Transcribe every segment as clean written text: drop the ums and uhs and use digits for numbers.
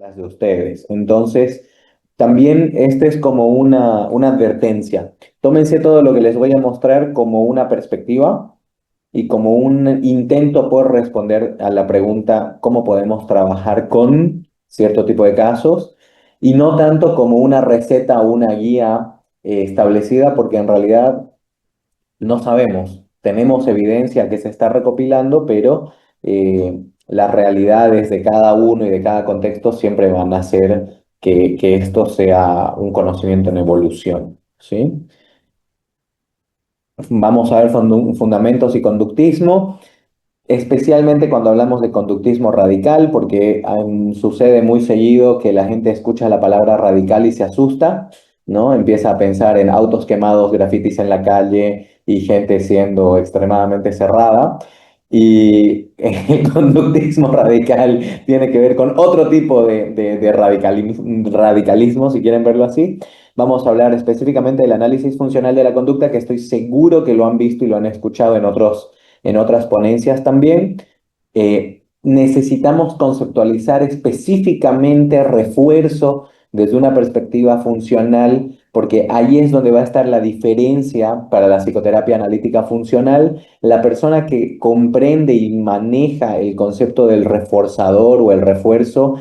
las de ustedes. Entonces, también este es como una advertencia. Tómense todo lo que les voy a mostrar como una perspectiva y como un intento por responder a la pregunta cómo podemos trabajar con cierto tipo de casos y no tanto como una receta o una guía establecida, porque en realidad no sabemos. Tenemos evidencia que se está recopilando, pero las realidades de cada uno y de cada contexto siempre van a hacer que esto sea un conocimiento en evolución, ¿sí? Vamos a ver fundamentos y conductismo. Especialmente cuando hablamos de conductismo radical, porque sucede muy seguido que la gente escucha la palabra radical y se asusta, ¿no? Empieza a pensar en autos quemados, grafitis en la calle y gente siendo extremadamente cerrada. Y el conductismo radical tiene que ver con otro tipo de radicalismo, si quieren verlo así. Vamos a hablar específicamente del análisis funcional de la conducta, que estoy seguro que lo han visto y lo han escuchado en otras ponencias también. Necesitamos conceptualizar específicamente refuerzo desde una perspectiva funcional, porque ahí es donde va a estar la diferencia para la psicoterapia analítica funcional. La persona que comprende y maneja el concepto del reforzador o el refuerzo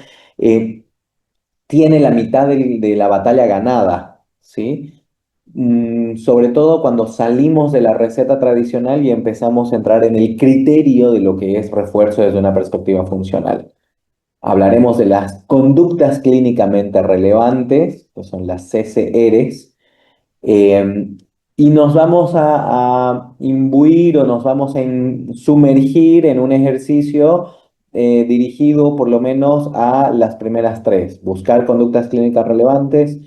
tiene la mitad de la batalla ganada, ¿sí? Sobre todo cuando salimos de la receta tradicional y empezamos a entrar en el criterio de lo que es refuerzo desde una perspectiva funcional. Hablaremos de las conductas clínicamente relevantes, que son las CCRs, eh, y nos vamos a imbuir o nos vamos a sumergir en un ejercicio dirigido por lo menos a las primeras tres: buscar conductas clínicas relevantes,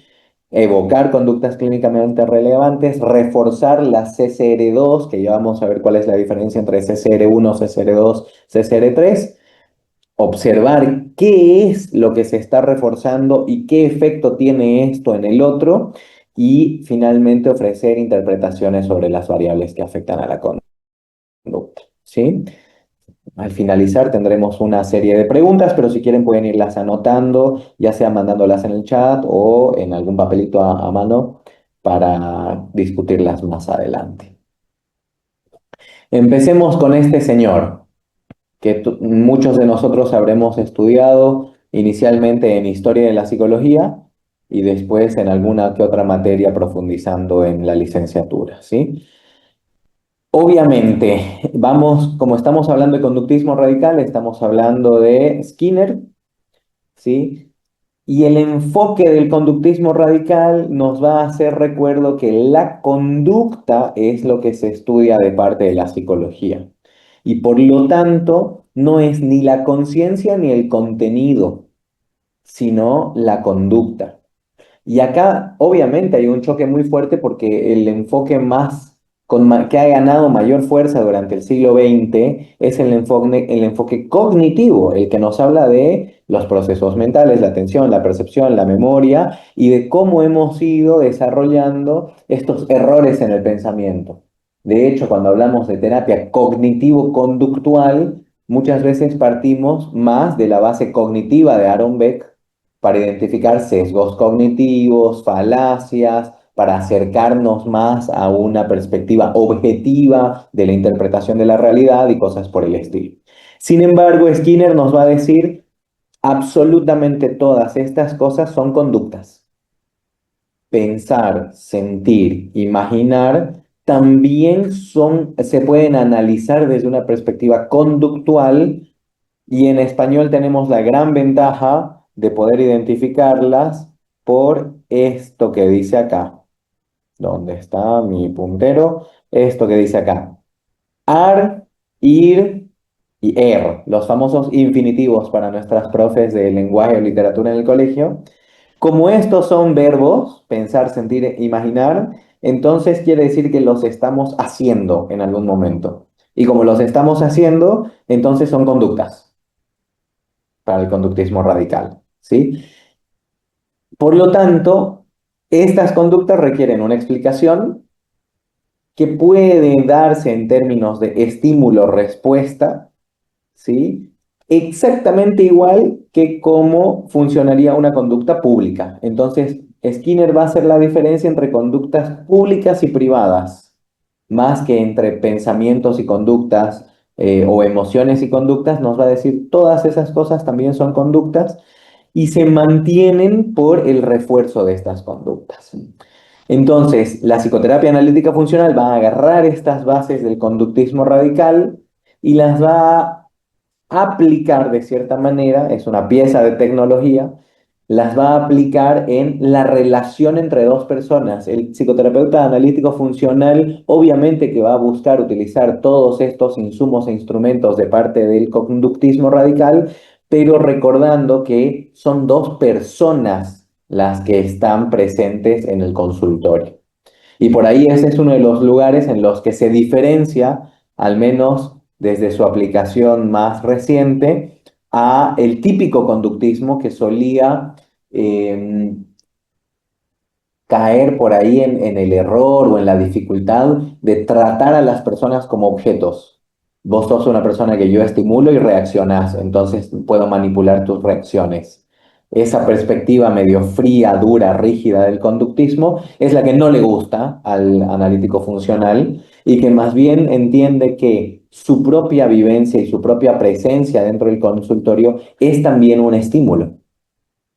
evocar conductas clínicamente relevantes, reforzar la CCR2, que ya vamos a ver cuál es la diferencia entre CCR1, CCR2, CCR3, observar qué es lo que se está reforzando y qué efecto tiene esto en el otro, y finalmente ofrecer interpretaciones sobre las variables que afectan a la conducta, ¿sí? Al finalizar tendremos una serie de preguntas, pero si quieren pueden irlas anotando, ya sea mandándolas en el chat o en algún papelito a mano para discutirlas más adelante. Empecemos con este señor, que muchos de nosotros habremos estudiado inicialmente en historia de la psicología y después en alguna que otra materia profundizando en la licenciatura, ¿sí? Obviamente, como estamos hablando de conductismo radical, estamos hablando de Skinner, ¿sí? Y el enfoque del conductismo radical nos va a hacer recuerdo que la conducta es lo que se estudia de parte de la psicología. Y por lo tanto, no es ni la conciencia ni el contenido, sino la conducta. Y acá obviamente hay un choque muy fuerte, porque el enfoque que ha ganado mayor fuerza durante el siglo XX es el enfoque cognitivo, el que nos habla de los procesos mentales, la atención, la percepción, la memoria, y de cómo hemos ido desarrollando estos errores en el pensamiento. De hecho, cuando hablamos de terapia cognitivo-conductual, muchas veces partimos más de la base cognitiva de Aaron Beck para identificar sesgos cognitivos, falacias, para acercarnos más a una perspectiva objetiva de la interpretación de la realidad y cosas por el estilo. Sin embargo, Skinner nos va a decir absolutamente todas estas cosas son conductas. Pensar, sentir, imaginar también se pueden analizar desde una perspectiva conductual, y en español tenemos la gran ventaja de poder identificarlas por esto que dice acá. ¿Dónde está mi puntero? Esto que dice acá: ar, ir y er, los famosos infinitivos para nuestras profes de lenguaje o literatura en el colegio. Como estos son verbos, pensar, sentir, imaginar, entonces quiere decir que los estamos haciendo en algún momento. Y como los estamos haciendo, entonces son conductas para el conductismo radical, ¿sí? Por lo tanto, estas conductas requieren una explicación que puede darse en términos de estímulo-respuesta, ¿sí? exactamente igual que cómo funcionaría una conducta pública. Entonces, Skinner va a hacer la diferencia entre conductas públicas y privadas, más que entre pensamientos y conductas, o emociones y conductas. Nos va a decir todas esas cosas también son conductas y se mantienen por el refuerzo de estas conductas. Entonces, la psicoterapia analítica funcional va a agarrar estas bases del conductismo radical y las va a aplicar de cierta manera, es una pieza de tecnología, las va a aplicar en la relación entre dos personas. El psicoterapeuta analítico funcional obviamente que va a buscar utilizar todos estos insumos e instrumentos de parte del conductismo radical, pero recordando que son dos personas las que están presentes en el consultorio. Y por ahí ese es uno de los lugares en los que se diferencia, al menos desde su aplicación más reciente, a el típico conductismo que solía eh, caer por ahí en el error o en la dificultad de tratar a las personas como objetos. Vos sos una persona que yo estimulo y reaccionás, entonces puedo manipular tus reacciones. Esa perspectiva medio fría, dura, rígida del conductismo es la que no le gusta al analítico funcional y que más bien entiende que su propia vivencia y su propia presencia dentro del consultorio es también un estímulo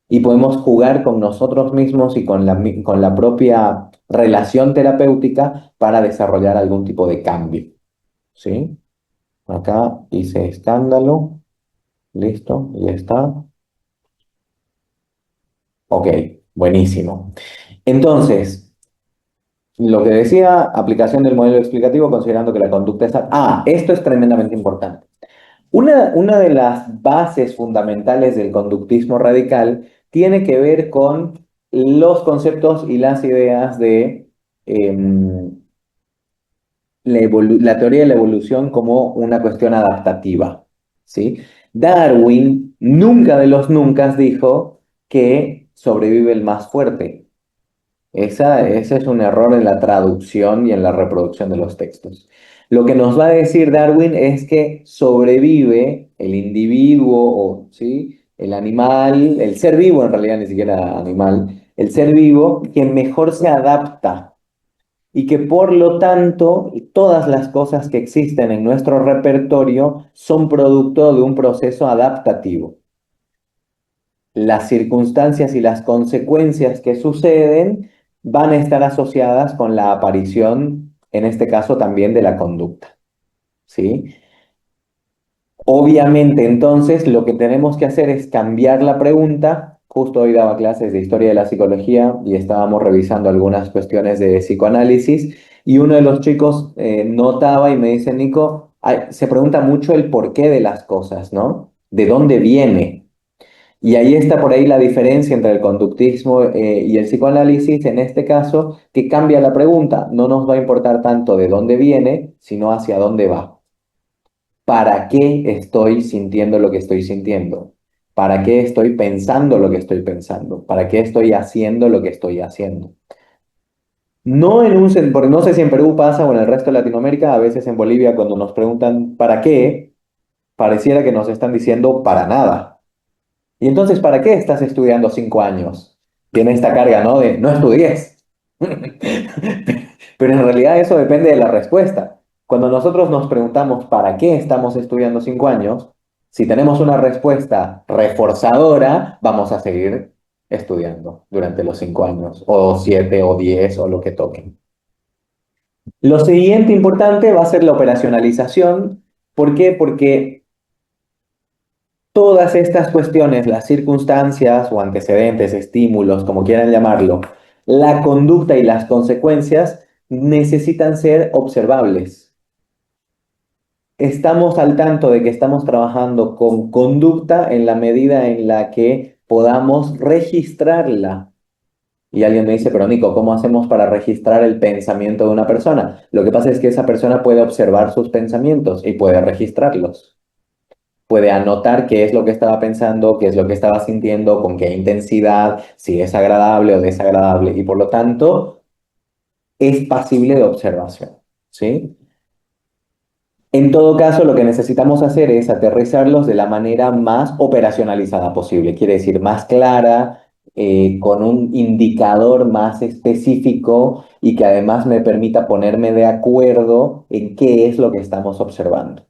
y podemos jugar con nosotros mismos y con la propia relación terapéutica para desarrollar algún tipo de cambio. ¿Sí? Acá hice escándalo, listo, ya está. Ok, buenísimo. Entonces, lo que decía, aplicación del modelo explicativo considerando que la conducta es... esto es tremendamente importante. Una de las bases fundamentales del conductismo radical tiene que ver con los conceptos y las ideas de la teoría de la evolución como una cuestión adaptativa, ¿sí? Darwin nunca de los nunca dijo que sobrevive el más fuerte. Ese es un error en la traducción y en la reproducción de los textos. Lo que nos va a decir Darwin es que sobrevive el individuo, o, ¿sí? El animal, el ser vivo en realidad, ni siquiera animal, el ser vivo que mejor se adapta y que por lo tanto todas las cosas que existen en nuestro repertorio son producto de un proceso adaptativo. Las circunstancias y las consecuencias que suceden van a estar asociadas con la aparición, en este caso también de la conducta, ¿sí? Obviamente, entonces, lo que tenemos que hacer es cambiar la pregunta. Justo hoy daba clases de historia de la psicología y estábamos revisando algunas cuestiones de psicoanálisis y uno de los chicos notaba y me dice, Nico, se pregunta mucho el porqué de las cosas, ¿no? ¿De dónde viene? Y ahí está por ahí la diferencia entre el conductismo y el psicoanálisis, en este caso, que cambia la pregunta. No nos va a importar tanto de dónde viene, sino hacia dónde va. ¿Para qué estoy sintiendo lo que estoy sintiendo? ¿Para qué estoy pensando lo que estoy pensando? ¿Para qué estoy haciendo lo que estoy haciendo? No porque no sé si en Perú pasa o en el resto de Latinoamérica, a veces en Bolivia cuando nos preguntan ¿para qué? Pareciera que nos están diciendo para nada. Y entonces, ¿para qué estás estudiando 5 años? Tiene esta carga, ¿no? De no estudies. Pero en realidad eso depende de la respuesta. Cuando nosotros nos preguntamos ¿para qué estamos estudiando 5 años? Si tenemos una respuesta reforzadora, vamos a seguir estudiando durante los 5 años, o 7, o 10, o lo que toque. Lo siguiente importante va a ser la operacionalización. ¿Por qué? Porque todas estas cuestiones, las circunstancias o antecedentes, estímulos, como quieran llamarlo, la conducta y las consecuencias necesitan ser observables. Estamos al tanto de que estamos trabajando con conducta en la medida en la que podamos registrarla. Y alguien me dice, pero Nico, ¿cómo hacemos para registrar el pensamiento de una persona? Lo que pasa es que esa persona puede observar sus pensamientos y puede registrarlos. Puede anotar qué es lo que estaba pensando, qué es lo que estaba sintiendo, con qué intensidad, si es agradable o desagradable, y por lo tanto es pasible de observación, ¿sí? En todo caso, lo que necesitamos hacer es aterrizarlos de la manera más operacionalizada posible, quiere decir más clara, con un indicador más específico y que además me permita ponerme de acuerdo en qué es lo que estamos observando.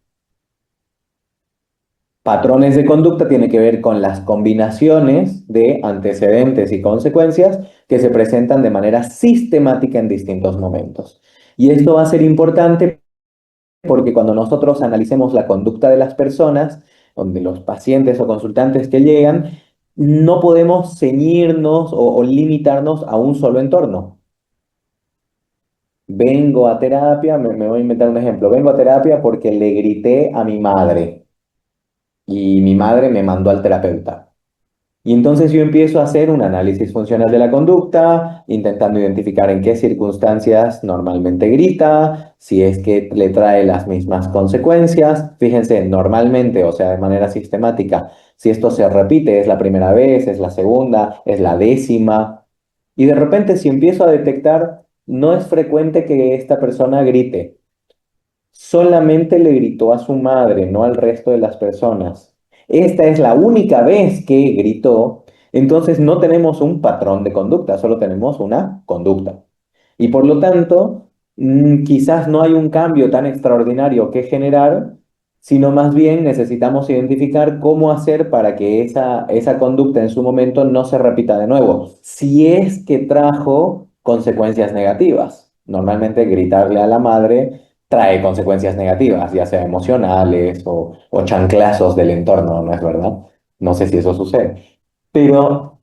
Patrones de conducta tiene que ver con las combinaciones de antecedentes y consecuencias que se presentan de manera sistemática en distintos momentos. Y esto va a ser importante porque cuando nosotros analicemos la conducta de las personas, donde los pacientes o consultantes que llegan, no podemos ceñirnos o limitarnos a un solo entorno. Vengo a terapia, me voy a inventar un ejemplo, vengo a terapia porque le grité a mi madre y mi madre me mandó al terapeuta. Y entonces yo empiezo a hacer un análisis funcional de la conducta, intentando identificar en qué circunstancias normalmente grita, si es que le trae las mismas consecuencias. Fíjense, normalmente, o sea, de manera sistemática, si esto se repite, es la primera vez, es la segunda, es la décima. Y de repente, si empiezo a detectar, no es frecuente que esta persona grite. Solamente le gritó a su madre, no al resto de las personas. Esta es la única vez que gritó, entonces no tenemos un patrón de conducta, solo tenemos una conducta. Y por lo tanto, quizás no hay un cambio tan extraordinario que generar, sino más bien necesitamos identificar cómo hacer para que esa conducta en su momento no se repita de nuevo, si es que trajo consecuencias negativas. Normalmente gritarle a la madre trae consecuencias negativas, ya sea emocionales o chanclazos del entorno, ¿no es verdad? No sé si eso sucede. Pero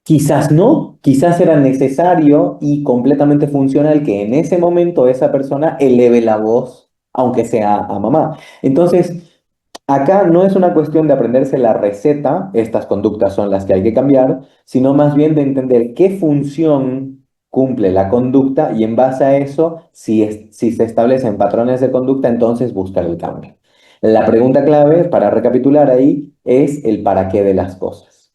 quizás no, quizás era necesario y completamente funcional que en ese momento esa persona eleve la voz, aunque sea a mamá. Entonces, acá no es una cuestión de aprenderse la receta, estas conductas son las que hay que cambiar, sino más bien de entender qué función cumple la conducta y en base a eso, si se establecen patrones de conducta, entonces buscar el cambio. La pregunta clave, para recapitular ahí, es el para qué de las cosas.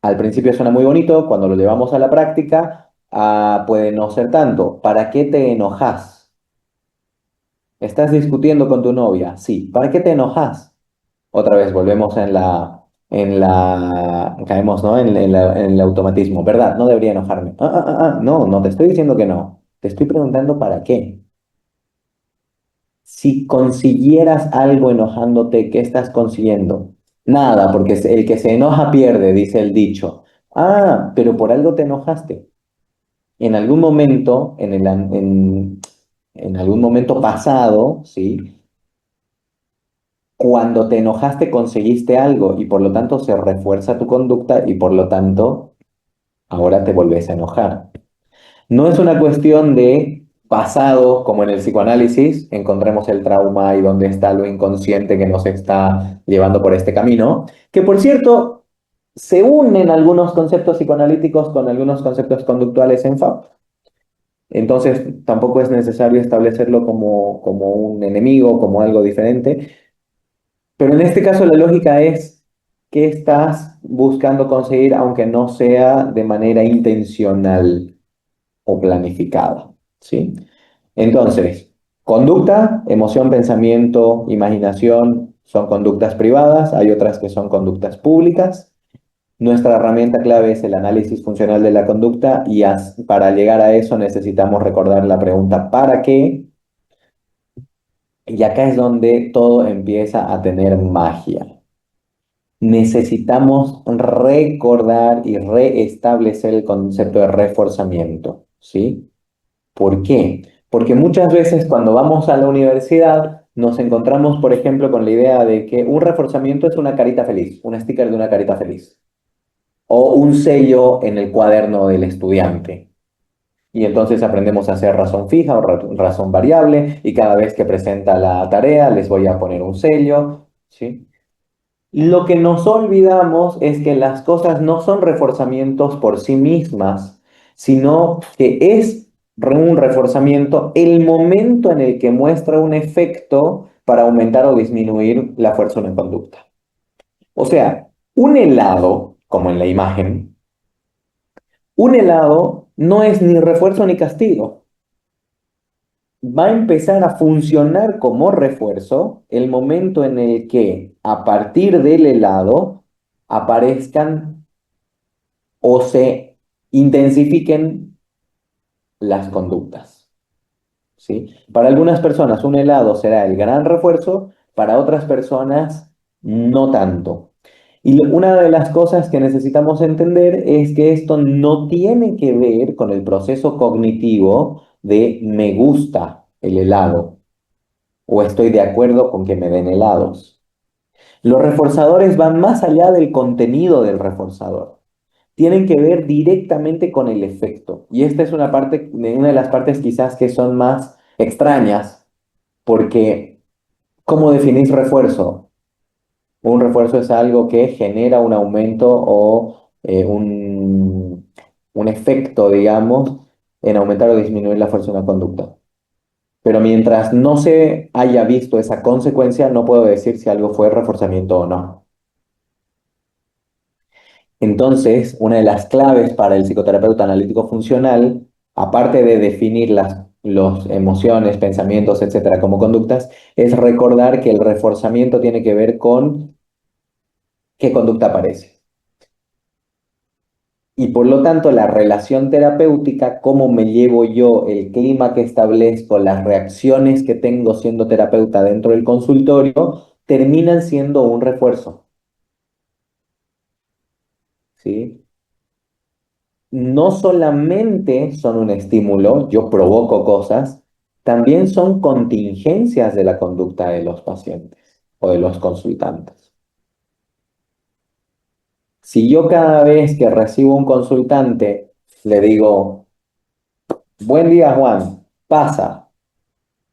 Al principio suena muy bonito, cuando lo llevamos a la práctica, puede no ser tanto. ¿Para qué te enojas? ¿Estás discutiendo con tu novia? Sí. ¿Para qué te enojas? Otra vez volvemos caemos, ¿no? En el automatismo, ¿verdad? No debería enojarme. No, no te estoy diciendo que no. Te estoy preguntando para qué. Si consiguieras algo enojándote, ¿qué estás consiguiendo? Nada, porque el que se enoja pierde, dice el dicho. Ah, pero por algo te enojaste. En algún momento, en algún momento pasado, ¿sí? Cuando te enojaste conseguiste algo y por lo tanto se refuerza tu conducta y por lo tanto ahora te volvés a enojar. No es una cuestión de pasado, como en el psicoanálisis, encontremos el trauma y dónde está lo inconsciente que nos está llevando por este camino, que por cierto, se unen algunos conceptos psicoanalíticos con algunos conceptos conductuales en FAP. Entonces, tampoco es necesario establecerlo como un enemigo, como algo diferente, pero en este caso la lógica es qué estás buscando conseguir, aunque no sea de manera intencional o planificada, ¿sí? Entonces, conducta, emoción, pensamiento, imaginación son conductas privadas, hay otras que son conductas públicas. Nuestra herramienta clave es el análisis funcional de la conducta y para llegar a eso necesitamos recordar la pregunta ¿para qué? Y acá es donde todo empieza a tener magia. Necesitamos recordar y reestablecer el concepto de reforzamiento, ¿sí? ¿Por qué? Porque muchas veces cuando vamos a la universidad nos encontramos, por ejemplo, con la idea de que un reforzamiento es una carita feliz, un sticker de una carita feliz, o un sello en el cuaderno del estudiante. Y entonces aprendemos a hacer razón fija o razón variable, y cada vez que presenta la tarea les voy a poner un sello, ¿sí? Lo que nos olvidamos es que las cosas no son reforzamientos por sí mismas, sino que es un reforzamiento el momento en el que muestra un efecto para aumentar o disminuir la fuerza de una conducta. O sea, un helado, como en la imagen, un helado no es ni refuerzo ni castigo. va a empezar a funcionar como refuerzo el momento en el que a partir del helado aparezcan o se intensifiquen las conductas, ¿sí? Para algunas personas un helado será el gran refuerzo, para otras personas no tanto. Y una de las cosas que necesitamos entender es que esto no tiene que ver con el proceso cognitivo de me gusta el helado o estoy de acuerdo con que me den helados. Los reforzadores van más allá del contenido del reforzador. Tienen que ver directamente con el efecto. Y esta es una de las partes quizás que son más extrañas, porque ¿cómo definís refuerzo? Un refuerzo es algo que genera un aumento o un efecto, digamos, en aumentar o disminuir la fuerza de una conducta. Pero mientras no se haya visto esa consecuencia, no puedo decir si algo fue reforzamiento o no. Entonces, una de las claves para el psicoterapeuta analítico funcional, aparte de definir las emociones, pensamientos, etcétera, como conductas, es recordar que el reforzamiento tiene que ver con qué conducta aparece. Y por lo tanto, la relación terapéutica, cómo me llevo yo, el clima que establezco, las reacciones que tengo siendo terapeuta dentro del consultorio, terminan siendo un refuerzo, ¿sí? No solamente son un estímulo, yo provoco cosas, también son contingencias de la conducta de los pacientes o de los consultantes. Si yo cada vez que recibo un consultante le digo, buen día Juan, pasa.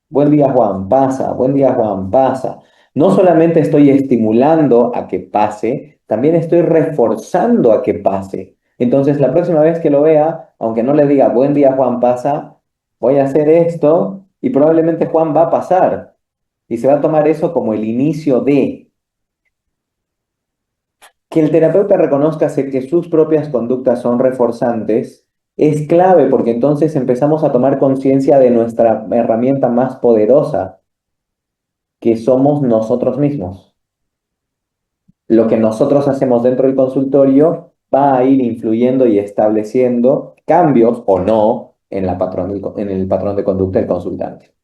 Buen día, Juan, pasa. Buen día, Juan, pasa. No solamente estoy estimulando a que pase, también estoy reforzando a que pase. Entonces, la próxima vez que lo vea, aunque no le diga buen día, Juan, pasa, voy a hacer esto y probablemente Juan va a pasar. Y se va a tomar eso como el inicio de que el terapeuta reconozca que sus propias conductas son reforzantes. Es clave porque entonces empezamos a tomar conciencia de nuestra herramienta más poderosa, que somos nosotros mismos. Lo que nosotros hacemos dentro del consultorio va a ir influyendo y estableciendo cambios o no en en el patrón de conducta del consultante.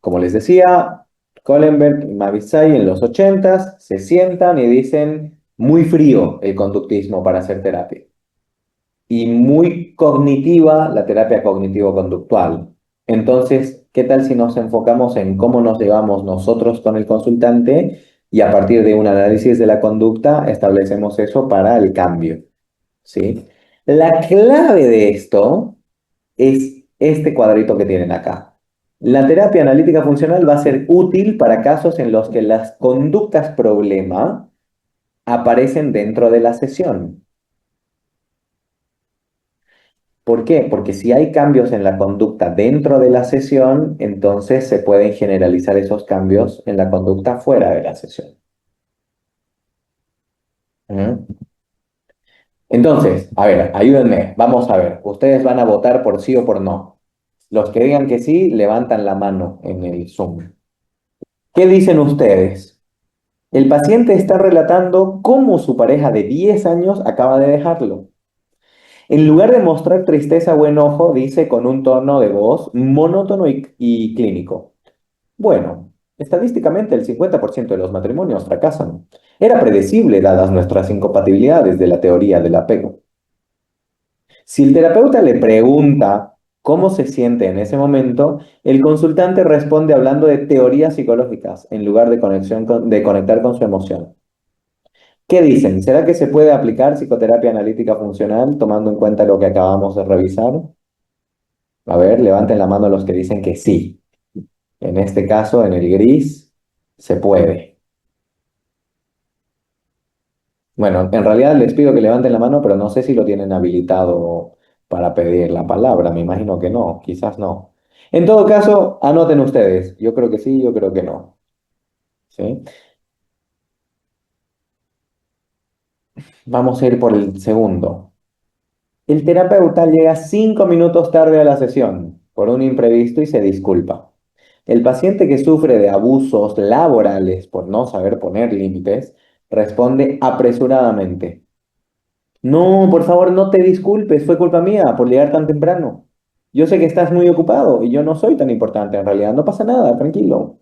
Como les decía, Kohlenberg y Mavisay en los 80 se sientan y dicen muy frío el conductismo para hacer terapia y muy cognitiva la terapia cognitivo-conductual. Entonces, ¿qué tal si nos enfocamos en cómo nos llevamos nosotros con el consultante y a partir de un análisis de la conducta establecemos eso para el cambio? ¿Sí? La clave de esto es este cuadrito que tienen acá. La terapia analítica funcional va a ser útil para casos en los que las conductas problema aparecen dentro de la sesión. ¿Por qué? Porque si hay cambios en la conducta dentro de la sesión, entonces se pueden generalizar esos cambios en la conducta fuera de la sesión. ¿Mm? Entonces, a ver, ayúdenme, vamos a ver. Ustedes van a votar por sí o por no. Los que digan que sí, levantan la mano en el Zoom. ¿Qué dicen ustedes? El paciente está relatando cómo su pareja de 10 años acaba de dejarlo. En lugar de mostrar tristeza o enojo, dice con un tono de voz monótono y clínico. Bueno, estadísticamente el 50% de los matrimonios fracasan. Era predecible dadas nuestras incompatibilidades de la teoría del apego. Si el terapeuta le pregunta cómo se siente en ese momento, el consultante responde hablando de teorías psicológicas en lugar de de conectar con su emoción. ¿Qué dicen? ¿Será que se puede aplicar psicoterapia analítica funcional tomando en cuenta lo que acabamos de revisar? A ver, levanten la mano los que dicen que sí. En este caso, en el gris, se puede. Bueno, en realidad les pido que levanten la mano, pero no sé si lo tienen habilitado para pedir la palabra. Me imagino que no, quizás no. En todo caso, anoten ustedes. Yo creo que sí, yo creo que no. ¿Sí? Vamos a ir por el segundo. El terapeuta llega 5 minutos tarde a la sesión por un imprevisto y se disculpa. El paciente que sufre de abusos laborales por no saber poner límites responde apresuradamente. No, por favor, no te disculpes, fue culpa mía por llegar tan temprano. Yo sé que estás muy ocupado y yo no soy tan importante en realidad, no pasa nada, tranquilo.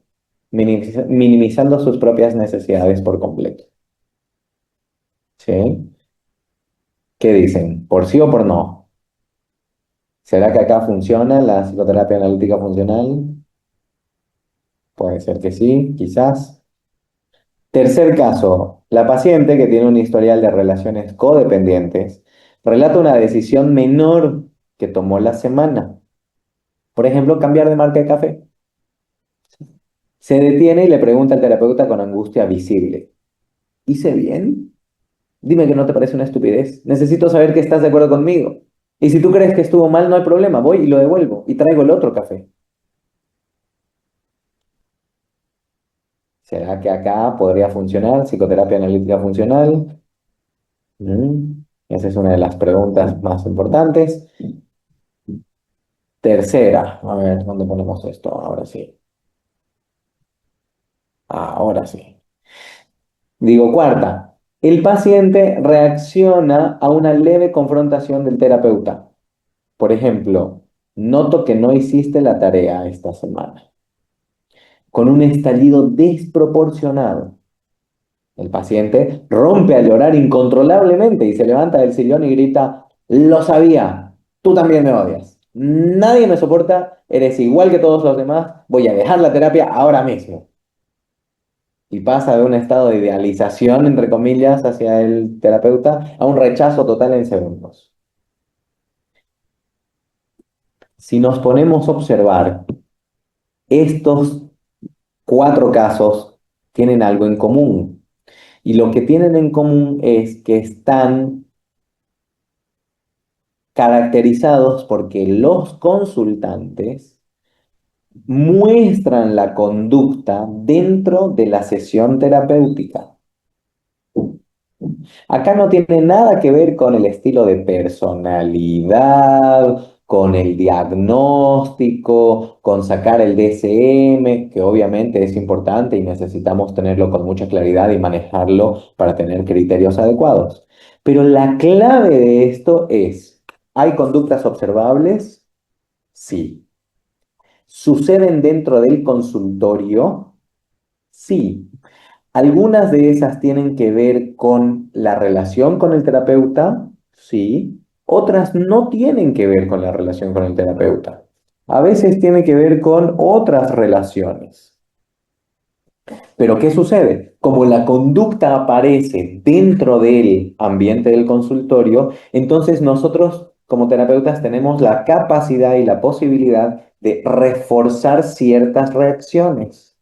Minimizando sus propias necesidades por completo. ¿Sí? ¿Qué dicen? ¿Por sí o por no? ¿Será que acá funciona la psicoterapia analítica funcional? Puede ser que sí, quizás. Tercer caso, la paciente que tiene un historial de relaciones codependientes relata una decisión menor que tomó la semana. Por ejemplo, cambiar de marca de café. Se detiene y le pregunta al terapeuta con angustia visible. ¿Hice bien? Dime que no te parece una estupidez. Necesito saber que estás de acuerdo conmigo. Y si tú crees que estuvo mal, no hay problema. Voy y lo devuelvo y traigo el otro café. ¿Será que acá podría funcionar psicoterapia analítica funcional? Esa es una de las preguntas más importantes. Tercera, a ver, ¿dónde ponemos esto? Ahora sí. Ahora sí. Digo, cuarta, el paciente reacciona a una leve confrontación del terapeuta. Por ejemplo, noto que no hiciste la tarea esta semana, con un estallido desproporcionado. El paciente rompe a llorar incontrolablemente y se levanta del sillón y grita, lo sabía, tú también me odias. Nadie me soporta, eres igual que todos los demás, voy a dejar la terapia ahora mismo. Y pasa de un estado de idealización, entre comillas, hacia el terapeuta a un rechazo total en segundos. Si nos ponemos a observar, estos cuatro casos tienen algo en común. Y lo que tienen en común es que están caracterizados porque los consultantes muestran la conducta dentro de la sesión terapéutica. Acá no tiene nada que ver con el estilo de personalidad, con el diagnóstico, con sacar el DSM, que obviamente es importante y necesitamos tenerlo con mucha claridad y manejarlo para tener criterios adecuados. Pero la clave de esto es, ¿hay conductas observables? Sí. ¿Suceden dentro del consultorio? Sí. Algunas de esas tienen que ver con la relación con el terapeuta, sí. Otras no tienen que ver con la relación con el terapeuta. A veces tiene que ver con otras relaciones. Pero ¿qué sucede? Como la conducta aparece dentro del ambiente del consultorio, entonces nosotros como terapeutas tenemos la capacidad y la posibilidad de reforzar ciertas reacciones.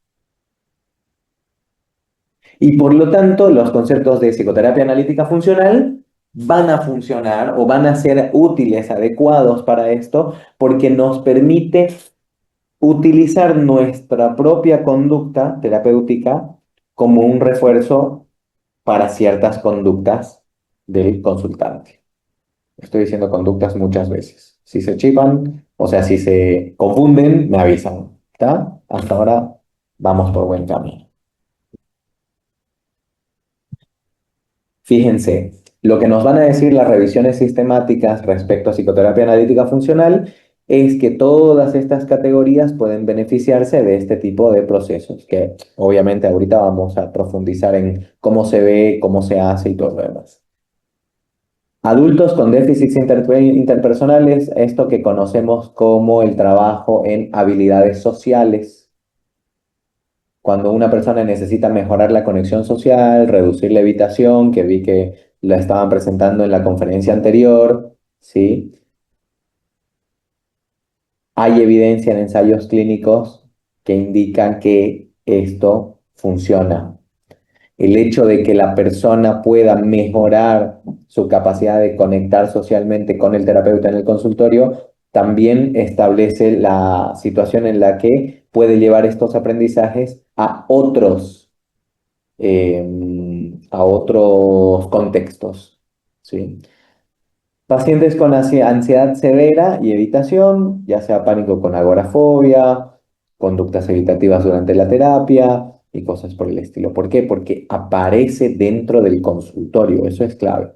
Y por lo tanto, los conceptos de psicoterapia analítica funcional van a funcionar o van a ser útiles, adecuados para esto, porque nos permite utilizar nuestra propia conducta terapéutica como un refuerzo para ciertas conductas del consultante. Estoy diciendo conductas muchas veces. Si se chipan, o sea, si se confunden, me avisan. ¿Está? Hasta ahora vamos por buen camino. Fíjense, lo que nos van a decir las revisiones sistemáticas respecto a psicoterapia analítica funcional es que todas estas categorías pueden beneficiarse de este tipo de procesos, que obviamente ahorita vamos a profundizar en cómo se ve, cómo se hace y todo lo demás. Adultos con déficits interpersonales, esto que conocemos como el trabajo en habilidades sociales. Cuando una persona necesita mejorar la conexión social, reducir la evitación, que vi que la estaban presentando en la conferencia anterior, ¿sí? Hay evidencia en ensayos clínicos que indican que esto funciona. El hecho de que la persona pueda mejorar su capacidad de conectar socialmente con el terapeuta en el consultorio también establece la situación en la que puede llevar estos aprendizajes a otros contextos, ¿sí? Pacientes con ansiedad severa y evitación, ya sea pánico con agorafobia, conductas evitativas durante la terapia y cosas por el estilo. ¿Por qué? Porque aparece dentro del consultorio, eso es clave.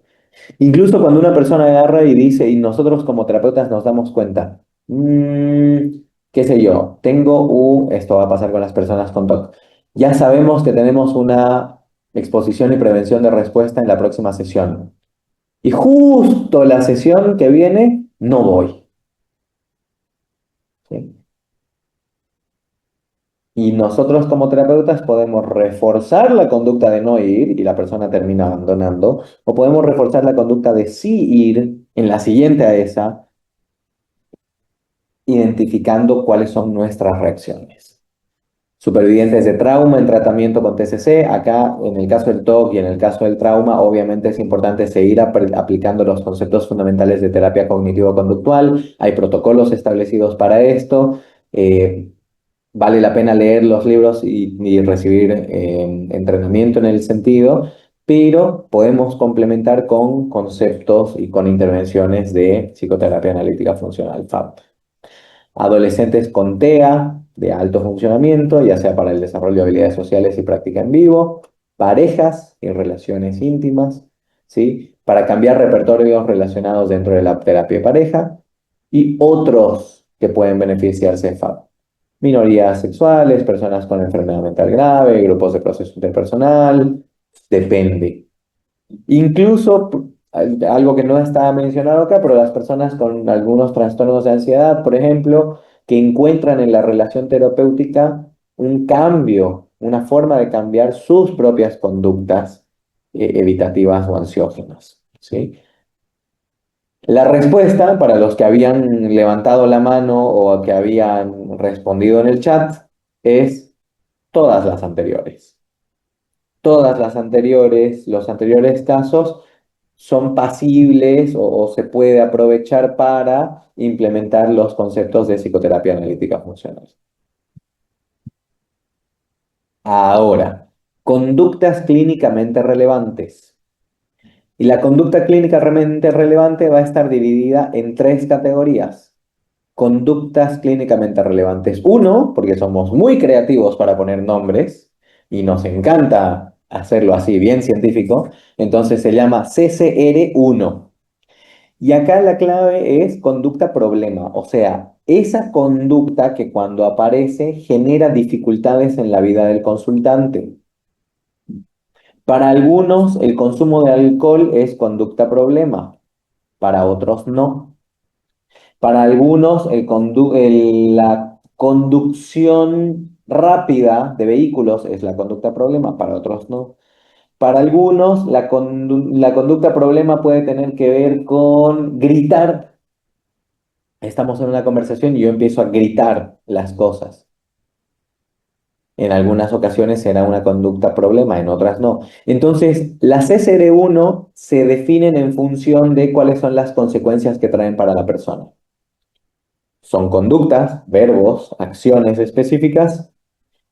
Incluso cuando una persona agarra y dice, y nosotros como terapeutas nos damos cuenta, qué sé yo, esto va a pasar con las personas con TOC, ya sabemos que tenemos una exposición y prevención de respuesta en la próxima sesión. Y justo la sesión que viene, no voy. ¿Sí? Y nosotros como terapeutas podemos reforzar la conducta de no ir y la persona termina abandonando, o podemos reforzar la conducta de sí ir en la siguiente a esa, identificando cuáles son nuestras reacciones. Supervivientes de trauma en tratamiento con TCC. Acá, en el caso del TOC y en el caso del trauma, obviamente es importante seguir aplicando los conceptos fundamentales de terapia cognitivo-conductual. Hay protocolos establecidos para esto. Vale la pena leer los libros y recibir entrenamiento en el sentido, pero podemos complementar con conceptos y con intervenciones de psicoterapia analítica funcional, FAP. Adolescentes con TEA de alto funcionamiento, ya sea para el desarrollo de habilidades sociales y práctica en vivo, parejas y relaciones íntimas, ¿sí? Para cambiar repertorios relacionados dentro de la terapia de pareja y otros que pueden beneficiarse de FAP. Minorías sexuales, personas con enfermedad mental grave, grupos de proceso interpersonal, depende. Incluso, algo que no está mencionado acá, pero las personas con algunos trastornos de ansiedad, por ejemplo, que encuentran en la relación terapéutica un cambio, una forma de cambiar sus propias conductas evitativas o ansiógenas, ¿sí? La respuesta para los que habían levantado la mano o que habían respondido en el chat es todas las anteriores. Todas las anteriores, los anteriores casos son pasibles o se puede aprovechar para implementar los conceptos de psicoterapia analítica funcional. Ahora, conductas clínicamente relevantes. Y la conducta clínicamente relevante va a estar dividida en tres categorías. Conductas clínicamente relevantes. Uno, porque somos muy creativos para poner nombres y nos encanta hacerlo así, bien científico, entonces se llama CCR1. Y acá la clave es conducta problema, o sea, esa conducta que cuando aparece genera dificultades en la vida del consultante. Para algunos, el consumo de alcohol es conducta problema, para otros no. Para algunos, la conducción rápida de vehículos es la conducta problema, para otros no. Para algunos, la conducta problema puede tener que ver con gritar. Estamos en una conversación y yo empiezo a gritar las cosas. En algunas ocasiones será una conducta problema, en otras no. Entonces, las CSR1 se definen en función de cuáles son las consecuencias que traen para la persona. Son conductas, verbos, acciones específicas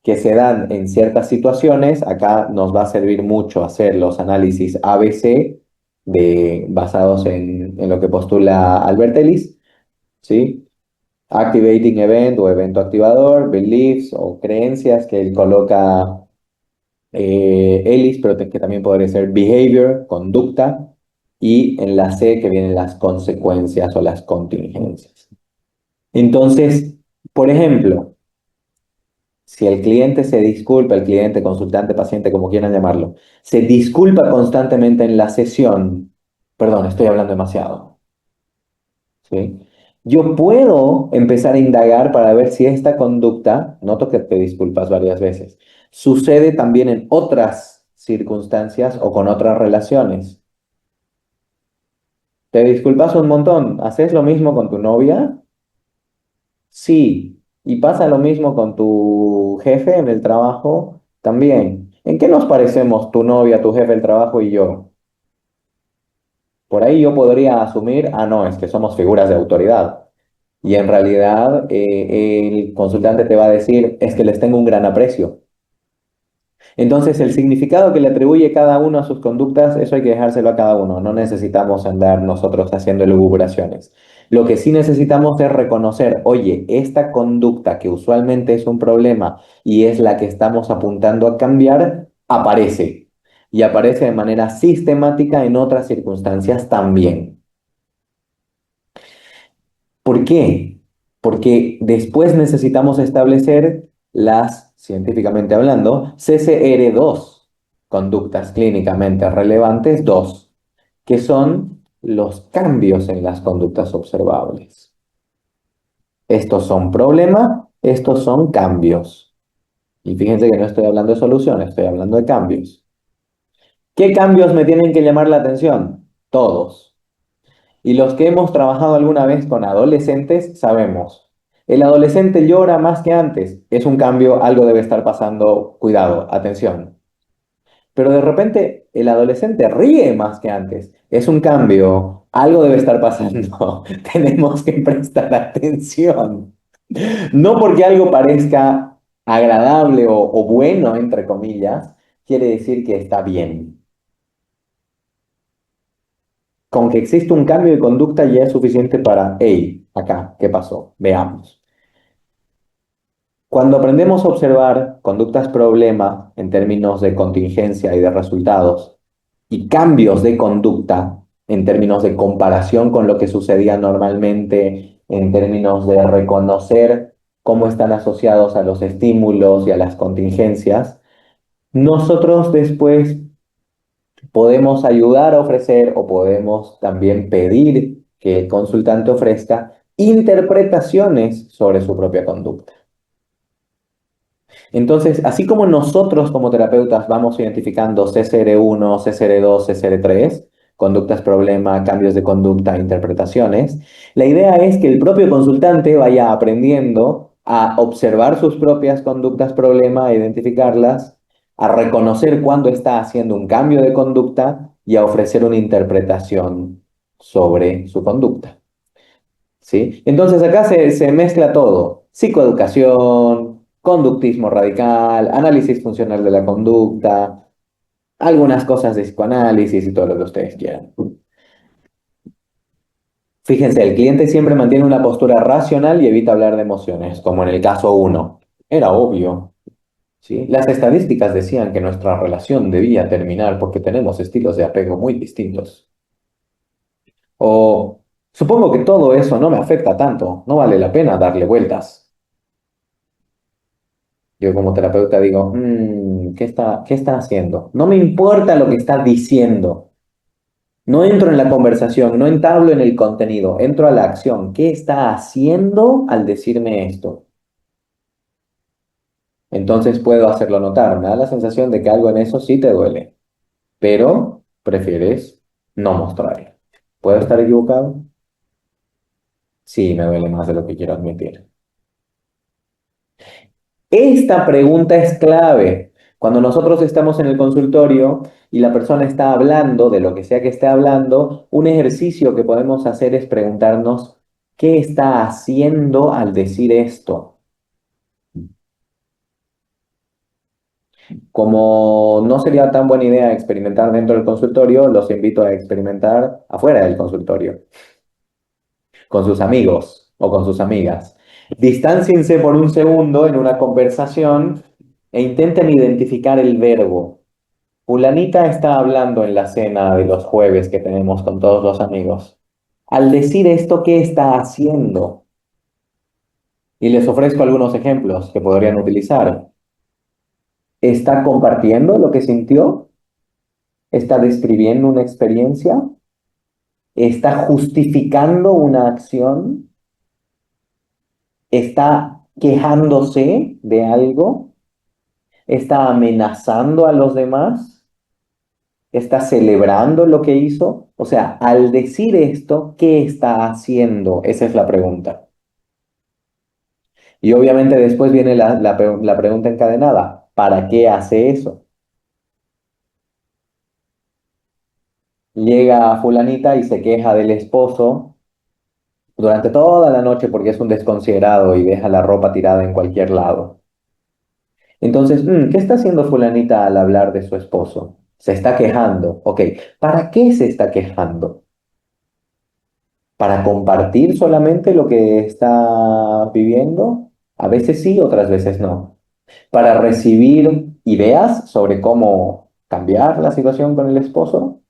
que se dan en ciertas situaciones. Acá nos va a servir mucho hacer los análisis ABC basados en lo que postula Albert Ellis, ¿sí? Activating event o evento activador, beliefs o creencias que él coloca Ellis, pero que también podría ser behavior, conducta, y en la C que vienen las consecuencias o las contingencias. Entonces, por ejemplo, si el cliente se disculpa, el cliente, consultante, paciente, como quieran llamarlo, se disculpa constantemente en la sesión, perdón, estoy hablando demasiado, ¿sí? Yo puedo empezar a indagar para ver si esta conducta, noto que te disculpas varias veces, sucede también en otras circunstancias o con otras relaciones. Te disculpas un montón, ¿haces lo mismo con tu novia? Sí. ¿Y pasa lo mismo con tu jefe en el trabajo? También. ¿En qué nos parecemos tu novia, tu jefe del trabajo y yo? Por ahí yo podría asumir, ah, no, es que somos figuras de autoridad. Y en realidad el consultante te va a decir, es que les tengo un gran aprecio. Entonces, el significado que le atribuye cada uno a sus conductas, eso hay que dejárselo a cada uno. No necesitamos andar nosotros haciendo elucubraciones. Lo que sí necesitamos es reconocer, oye, esta conducta que usualmente es un problema y es la que estamos apuntando a cambiar, aparece. Y aparece de manera sistemática en otras circunstancias también. ¿Por qué? Porque después necesitamos establecer las, científicamente hablando, CCR2, conductas clínicamente relevantes 2, que son los cambios en las conductas observables. Estos son problemas, estos son cambios. Y fíjense que no estoy hablando de soluciones, estoy hablando de cambios. ¿Qué cambios me tienen que llamar la atención? Todos. Y los que hemos trabajado alguna vez con adolescentes sabemos, el adolescente llora más que antes, es un cambio, algo debe estar pasando, cuidado, atención. Pero de repente el adolescente ríe más que antes, es un cambio, algo debe estar pasando, tenemos que prestar atención. No porque algo parezca agradable o bueno, entre comillas, quiere decir que está bien. Con que existe un cambio de conducta ya es suficiente para, hey, acá, ¿qué pasó? Veamos. Cuando aprendemos a observar conductas problema en términos de contingencia y de resultados y cambios de conducta en términos de comparación con lo que sucedía normalmente, en términos de reconocer cómo están asociados a los estímulos y a las contingencias, nosotros después podemos ayudar a ofrecer o podemos también pedir que el consultante ofrezca interpretaciones sobre su propia conducta. Entonces, así como nosotros como terapeutas vamos identificando CCR1, CCR2, CCR3, conductas problema, cambios de conducta, interpretaciones, la idea es que el propio consultante vaya aprendiendo a observar sus propias conductas problema, a identificarlas, a reconocer cuándo está haciendo un cambio de conducta y a ofrecer una interpretación sobre su conducta. ¿Sí? Entonces acá se mezcla todo, psicoeducación, conductismo radical, análisis funcional de la conducta, algunas cosas de psicoanálisis y todo lo que ustedes quieran. Fíjense, el cliente siempre mantiene una postura racional y evita hablar de emociones, como en el caso uno. Era obvio, ¿sí? Las estadísticas decían que nuestra relación debía terminar porque tenemos estilos de apego muy distintos. O supongo que todo eso no me afecta tanto, no vale la pena darle vueltas. Yo como terapeuta digo, qué está haciendo? No me importa lo que está diciendo. No entro en la conversación, no entablo en el contenido, entro a la acción. ¿Qué está haciendo al decirme esto? Entonces puedo hacerlo notar. Me da la sensación de que algo en eso sí te duele, pero prefieres no mostrarlo. ¿Puedo estar equivocado? Sí, me duele más de lo que quiero admitir. Esta pregunta es clave. Cuando nosotros estamos en el consultorio y la persona está hablando de lo que sea que esté hablando, un ejercicio que podemos hacer es preguntarnos, ¿qué está haciendo al decir esto? Como no sería tan buena idea experimentar dentro del consultorio, los invito a experimentar afuera del consultorio, con sus amigos o con sus amigas. Distánciense por un segundo en una conversación e intenten identificar el verbo. Fulanita está hablando en la cena de los jueves que tenemos con todos los amigos. Al decir esto, ¿qué está haciendo? Y les ofrezco algunos ejemplos que podrían utilizar. ¿Está compartiendo lo que sintió? ¿Está describiendo una experiencia? ¿Está justificando una acción? ¿Está quejándose de algo? ¿Está amenazando a los demás? ¿Está celebrando lo que hizo? O sea, al decir esto, ¿qué está haciendo? Esa es la pregunta. Y obviamente después viene la pregunta encadenada. ¿Para qué hace eso? Llega fulanita y se queja del esposo durante toda la noche porque es un desconsiderado y deja la ropa tirada en cualquier lado. Entonces, ¿qué está haciendo fulanita al hablar de su esposo? Se está quejando. Ok, ¿para qué se está quejando? ¿Para compartir solamente lo que está viviendo? A veces sí, otras veces no. ¿Para recibir ideas sobre cómo cambiar la situación con el esposo?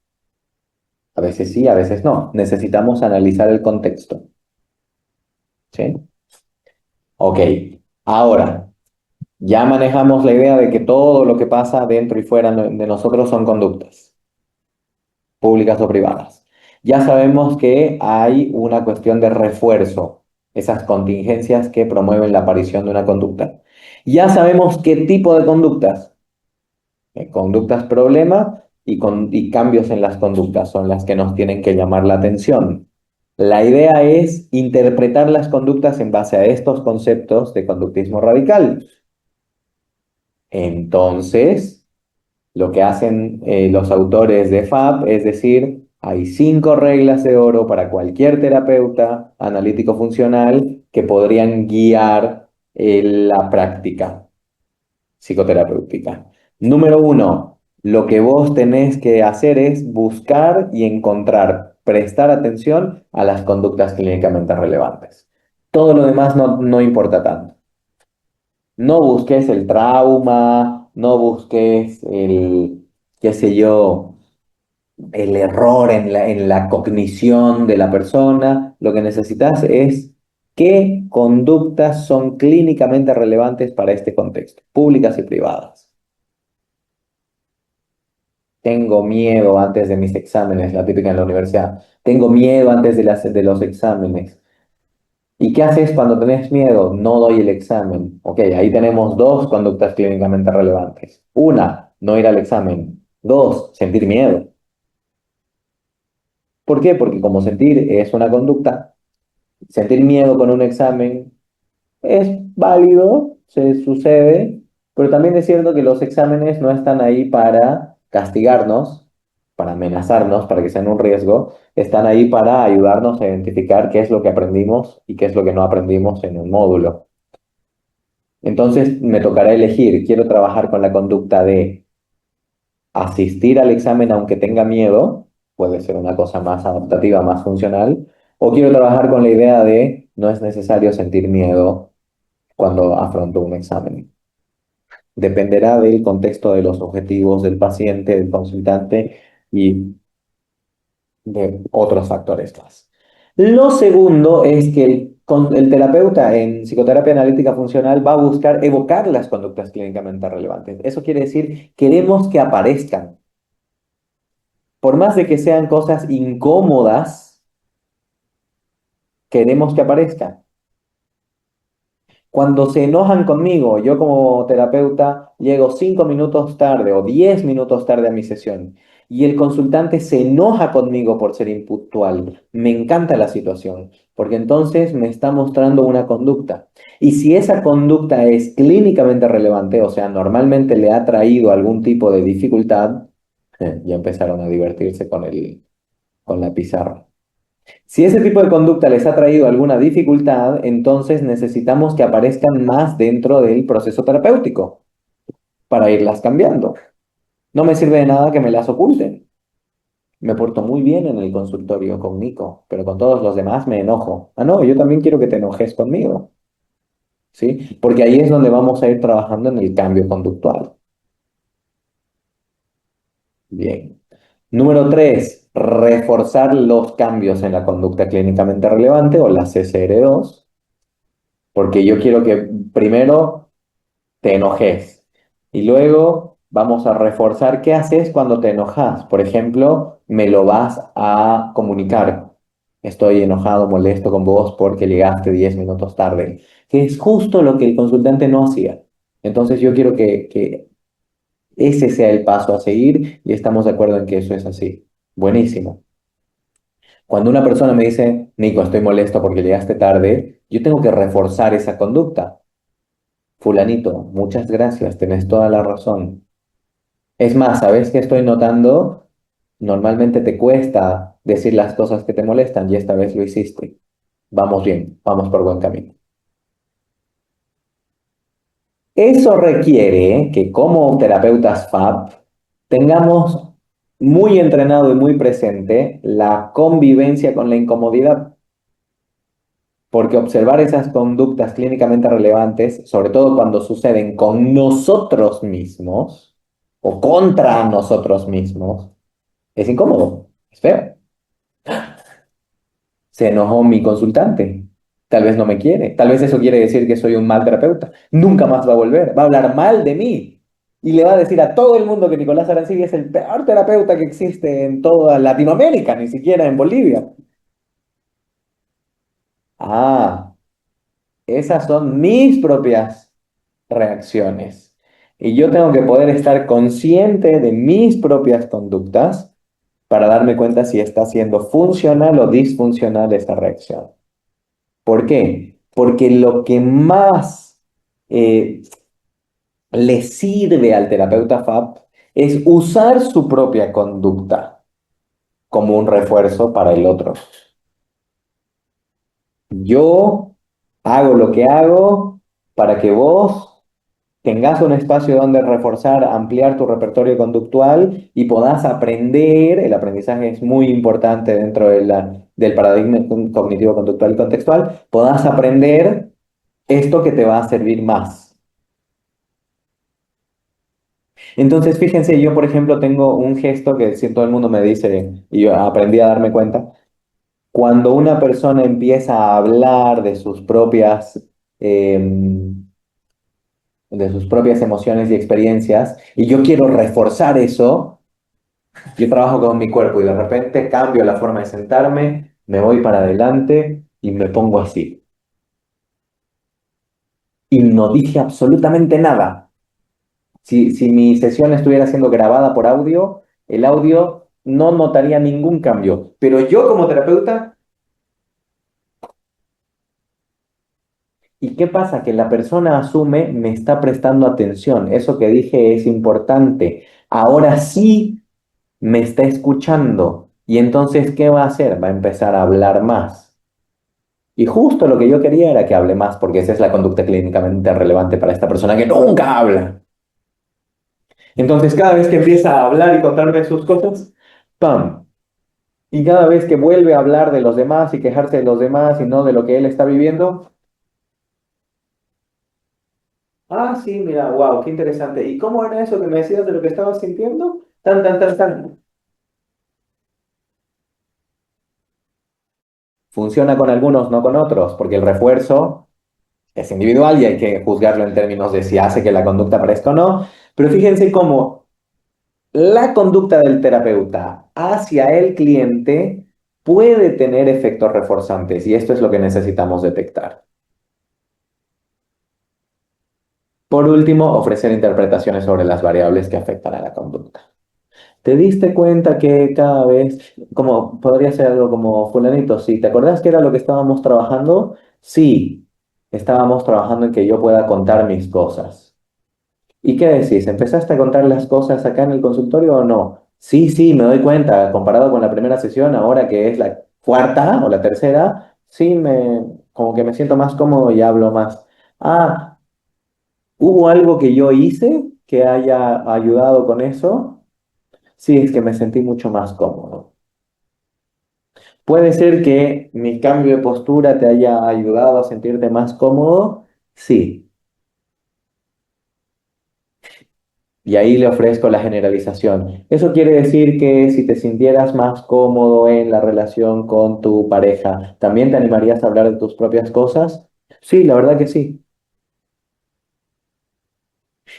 A veces sí, a veces no. Necesitamos analizar el contexto. ¿Sí? Ok, ahora ya manejamos la idea de que todo lo que pasa dentro y fuera de nosotros son conductas, públicas o privadas. Ya sabemos que hay una cuestión de refuerzo, esas contingencias que promueven la aparición de una conducta. Ya sabemos qué tipo de conductas, conductas problema y cambios en las conductas son las que nos tienen que llamar la atención. La idea es interpretar las conductas en base a estos conceptos de conductismo radical. Entonces, lo que hacen los autores de FAB es decir, hay 5 reglas de oro para cualquier terapeuta analítico funcional que podrían guiar la práctica psicoterapéutica. Número 1, lo que vos tenés que hacer es buscar y encontrar, prestar atención a las conductas clínicamente relevantes. Todo lo demás no importa tanto. No busques el trauma, no busques qué sé yo, el error en la cognición de la persona. Lo que necesitas es qué conductas son clínicamente relevantes para este contexto, públicas y privadas. Tengo miedo antes de mis exámenes, la típica en la universidad. Tengo miedo antes de los exámenes. ¿Y qué haces cuando tenés miedo? No doy el examen. Ok, ahí tenemos 2 conductas clínicamente relevantes. Una, no ir al examen. 2, sentir miedo. ¿Por qué? Porque como sentir es una conducta, sentir miedo con un examen es válido, se sucede, pero también es cierto que los exámenes no están ahí para castigarnos, para amenazarnos, para que sean un riesgo, están ahí para ayudarnos a identificar qué es lo que aprendimos y qué es lo que no aprendimos en un módulo. Entonces me tocará elegir, quiero trabajar con la conducta de asistir al examen aunque tenga miedo, puede ser una cosa más adaptativa, más funcional, o quiero trabajar con la idea de no es necesario sentir miedo cuando afronto un examen. Dependerá del contexto de los objetivos del paciente, del consultante y de otros factores más. Lo segundo es que el terapeuta en psicoterapia analítica funcional va a buscar evocar las conductas clínicamente relevantes. Eso quiere decir, queremos que aparezcan. Por más de que sean cosas incómodas, queremos que aparezcan. Cuando se enojan conmigo, yo como terapeuta llego 5 minutos tarde o 10 minutos tarde a mi sesión y el consultante se enoja conmigo por ser impuntual. Me encanta la situación porque entonces me está mostrando una conducta. Y si esa conducta es clínicamente relevante, o sea, normalmente le ha traído algún tipo de dificultad, ya empezaron a divertirse con la pizarra. Si ese tipo de conducta les ha traído alguna dificultad, entonces necesitamos que aparezcan más dentro del proceso terapéutico para irlas cambiando. No me sirve de nada que me las oculten. Me porto muy bien en el consultorio con Nico, pero con todos los demás me enojo. Ah, no, yo también quiero que te enojes conmigo, ¿sí? Porque ahí es donde vamos a ir trabajando en el cambio conductual. Bien. Número 3, reforzar los cambios en la conducta clínicamente relevante o la CCR2, porque yo quiero que primero te enojes. Y luego vamos a reforzar qué haces cuando te enojas. Por ejemplo, me lo vas a comunicar. Estoy enojado, molesto con vos porque llegaste 10 minutos tarde, que es justo lo que el consultante no hacía. Entonces yo quiero que ese sea el paso a seguir y estamos de acuerdo en que eso es así. Buenísimo. Cuando una persona me dice, Nico, estoy molesto porque llegaste tarde, yo tengo que reforzar esa conducta. Fulanito, muchas gracias, tenés toda la razón. Es más, ¿sabes qué estoy notando? Normalmente te cuesta decir las cosas que te molestan y esta vez lo hiciste. Vamos bien, vamos por buen camino. Eso requiere que como terapeutas FAP tengamos muy entrenado y muy presente la convivencia con la incomodidad, porque observar esas conductas clínicamente relevantes, sobre todo cuando suceden con nosotros mismos o contra nosotros mismos, es incómodo, es feo. Se enojó mi consultante. Tal vez no me quiere. Tal vez eso quiere decir que soy un mal terapeuta. Nunca más va a volver. Va a hablar mal de mí. Y le va a decir a todo el mundo que Nicolás Arancibia es el peor terapeuta que existe en toda Latinoamérica, ni siquiera en Bolivia. Ah, esas son mis propias reacciones. Y yo tengo que poder estar consciente de mis propias conductas para darme cuenta si está siendo funcional o disfuncional esa reacción. ¿Por qué? Porque lo que más eh, le sirve al terapeuta FAP es usar su propia conducta como un refuerzo para el otro. Yo hago lo que hago para que vos tengas un espacio donde reforzar, ampliar tu repertorio conductual y podás aprender, el aprendizaje es muy importante dentro de del paradigma cognitivo-conductual y contextual, podás aprender esto que te va a servir más. Entonces, fíjense, yo por ejemplo tengo un gesto que si todo el mundo me dice, y yo aprendí a darme cuenta, cuando una persona empieza a hablar de sus propias emociones y experiencias, y yo quiero reforzar eso, yo trabajo con mi cuerpo y de repente cambio la forma de sentarme, me voy para adelante y me pongo así. Y no dije absolutamente nada. Si mi sesión estuviera siendo grabada por audio, el audio no notaría ningún cambio. Pero yo como terapeuta, ¿y qué pasa? Que la persona asume, me está prestando atención. Eso que dije es importante. Ahora sí me está escuchando. Y entonces, ¿qué va a hacer? Va a empezar a hablar más. Y justo lo que yo quería era que hable más, porque esa es la conducta clínicamente relevante para esta persona que nunca habla. Entonces, cada vez que empieza a hablar y contarme sus cosas, ¡pam! Y cada vez que vuelve a hablar de los demás y quejarse de los demás y no de lo que él está viviendo, ah, sí, mira, wow, qué interesante. ¿Y cómo era eso que me decías de lo que estabas sintiendo? Tan, tan, tan, tan. Funciona con algunos, no con otros, porque el refuerzo es individual y hay que juzgarlo en términos de si hace que la conducta parezca o no. Pero fíjense cómo la conducta del terapeuta hacia el cliente puede tener efectos reforzantes y esto es lo que necesitamos detectar. Por último, ofrecer interpretaciones sobre las variables que afectan a la conducta. ¿Te diste cuenta que cada vez, como podría ser algo como fulanito, sí, ¿te acordás que era lo que estábamos trabajando? Sí, estábamos trabajando en que yo pueda contar mis cosas. ¿Y qué decís? ¿Empezaste a contar las cosas acá en el consultorio o no? Sí, sí, me doy cuenta, comparado con la primera sesión, ahora que es la cuarta o la tercera, sí, como que me siento más cómodo y hablo más. Ah, ¿hubo algo que yo hice que haya ayudado con eso? Sí, es que me sentí mucho más cómodo. Puede ser que mi cambio de postura te haya ayudado a sentirte más cómodo. Sí. Y ahí le ofrezco la generalización. Eso quiere decir que si te sintieras más cómodo en la relación con tu pareja, ¿también te animarías a hablar de tus propias cosas? Sí, la verdad que sí.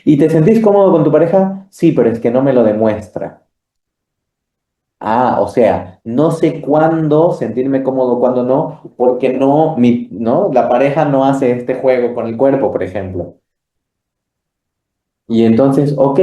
¿Y te sentís cómodo con tu pareja? Sí, pero es que no me lo demuestra. Ah, o sea, no sé cuándo sentirme cómodo, cuándo no, porque no, la pareja no hace este juego con el cuerpo, por ejemplo. Y entonces, ok,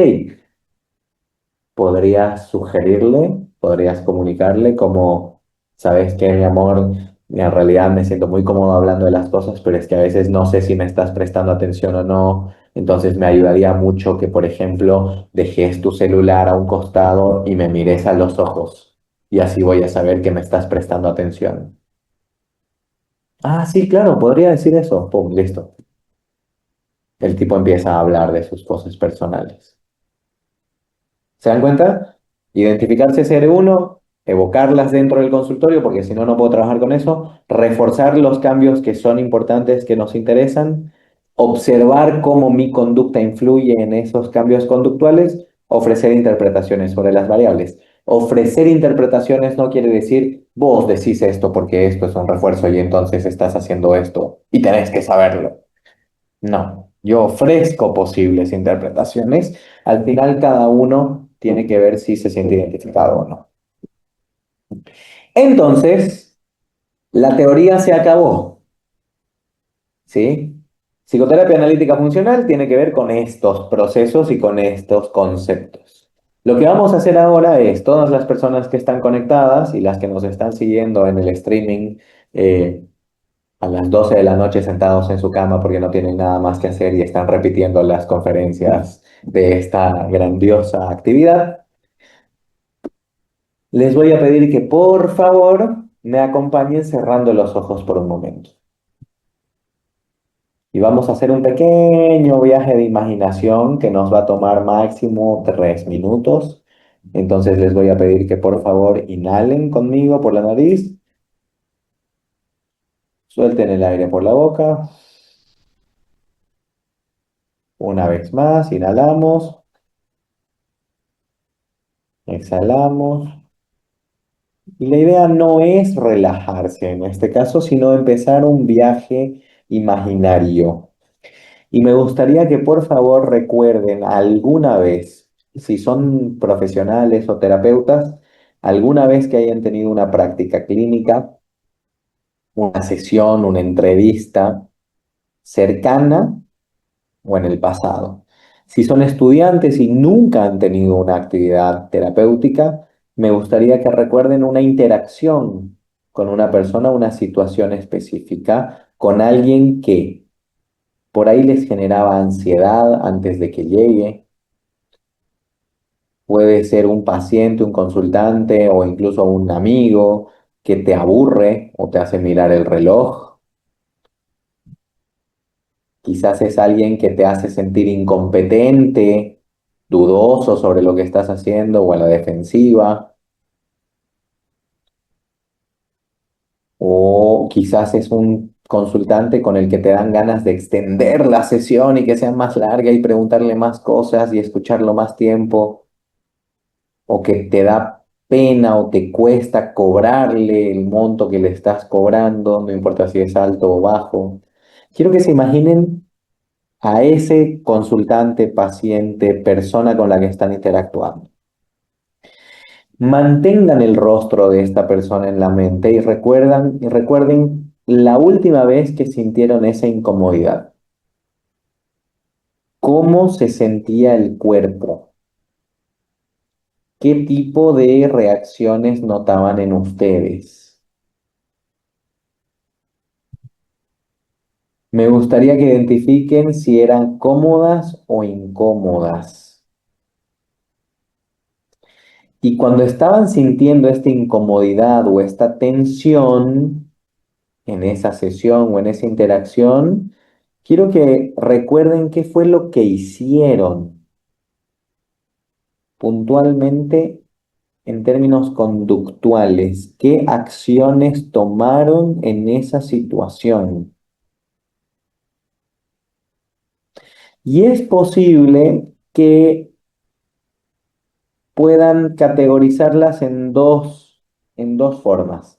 podrías sugerirle, podrías comunicarle como, sabes que mi amor, en realidad me siento muy cómodo hablando de las cosas, pero es que a veces no sé si me estás prestando atención o no. Entonces me ayudaría mucho que, por ejemplo, dejes tu celular a un costado y me mires a los ojos. Y así voy a saber que me estás prestando atención. Ah, sí, claro, podría decir eso. Pum, listo. El tipo empieza a hablar de sus cosas personales. ¿Se dan cuenta? Identificarse CR1, evocarlas dentro del consultorio, porque si no, no puedo trabajar con eso. Reforzar los cambios que son importantes, que nos interesan. Observar cómo mi conducta influye en esos cambios conductuales. Ofrecer interpretaciones sobre las variables. Ofrecer interpretaciones no quiere decir vos decís esto porque esto es un refuerzo y entonces estás haciendo esto y tenés que saberlo. No, yo ofrezco posibles interpretaciones. Al final cada uno tiene que ver si se siente identificado o no. Entonces, la teoría se acabó, ¿sí? Psicoterapia analítica funcional tiene que ver con estos procesos y con estos conceptos. Lo que vamos a hacer ahora es, todas las personas que están conectadas y las que nos están siguiendo en el streaming, eh, a las 12 de la noche sentados en su cama porque no tienen nada más que hacer y están repitiendo las conferencias de esta grandiosa actividad, les voy a pedir que por favor me acompañen cerrando los ojos por un momento. Y vamos a hacer un pequeño viaje de imaginación que nos va a tomar máximo 3 minutos. Entonces les voy a pedir que por favor inhalen conmigo por la nariz, suelten el aire por la boca. Una vez más, inhalamos, exhalamos. Y la idea no es relajarse en este caso, sino empezar un viaje imaginario. Y me gustaría que por favor recuerden alguna vez, si son profesionales o terapeutas, alguna vez que hayan tenido una práctica clínica, una sesión, una entrevista cercana o en el pasado. Si son estudiantes y nunca han tenido una actividad terapéutica, me gustaría que recuerden una interacción con una persona, una situación específica, con alguien que por ahí les generaba ansiedad antes de que llegue. Puede ser un paciente, un consultante o incluso un amigo que te aburre o te hace mirar el reloj. Quizás es alguien que te hace sentir incompetente, dudoso sobre lo que estás haciendo o a la defensiva. O quizás es un consultante con el que te dan ganas de extender la sesión y que sea más larga y preguntarle más cosas y escucharlo más tiempo. O que te da pena o te cuesta cobrarle el monto que le estás cobrando, no importa si es alto o bajo. Quiero que se imaginen a ese consultante, paciente, persona con la que están interactuando. Mantengan el rostro de esta persona en la mente y recuerden la última vez que sintieron esa incomodidad. ¿Cómo se sentía el cuerpo? ¿Qué tipo de reacciones notaban en ustedes? Me gustaría que identifiquen si eran cómodas o incómodas. Y cuando estaban sintiendo esta incomodidad o esta tensión en esa sesión o en esa interacción, quiero que recuerden qué fue lo que hicieron puntualmente en términos conductuales, qué acciones tomaron en esa situación. Y es posible que puedan categorizarlas en dos formas.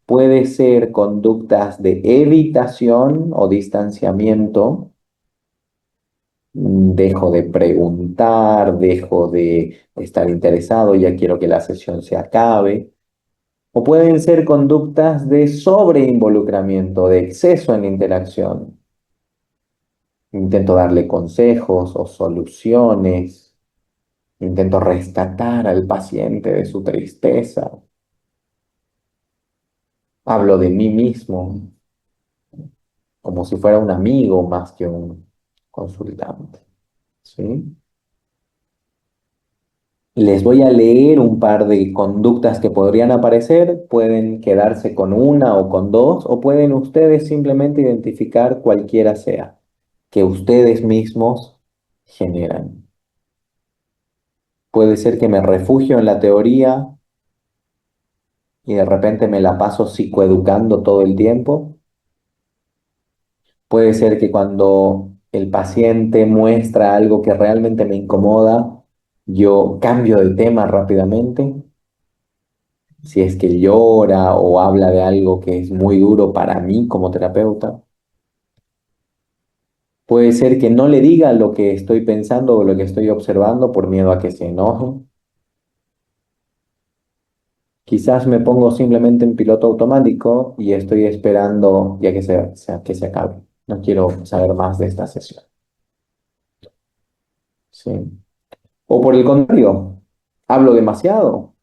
Puede ser conductas de evitación o distanciamiento. Dejo de preguntar, dejo de estar interesado, ya quiero que la sesión se acabe. O pueden ser conductas de sobreinvolucramiento, de exceso en la interacción. Intento darle consejos o soluciones. Intento rescatar al paciente de su tristeza. Hablo de mí mismo como si fuera un amigo más que un consultante. ¿Sí? Les voy a leer un par de conductas que podrían aparecer. Pueden quedarse con una o con dos, o pueden ustedes simplemente identificar cualquiera sea. que ustedes mismos generan. Puede ser que me refugio en la teoría y de repente me la paso psicoeducando todo el tiempo. Puede ser que cuando el paciente muestra algo que realmente me incomoda, yo cambio de tema rápidamente. Si es que llora o habla de algo que es muy duro para mí como terapeuta. Puede ser que no le diga lo que estoy pensando o lo que estoy observando por miedo a que se enoje. Quizás me pongo simplemente en piloto automático y estoy esperando ya que que se acabe. No quiero saber más de esta sesión. ¿Sí? O por el contrario, hablo demasiado.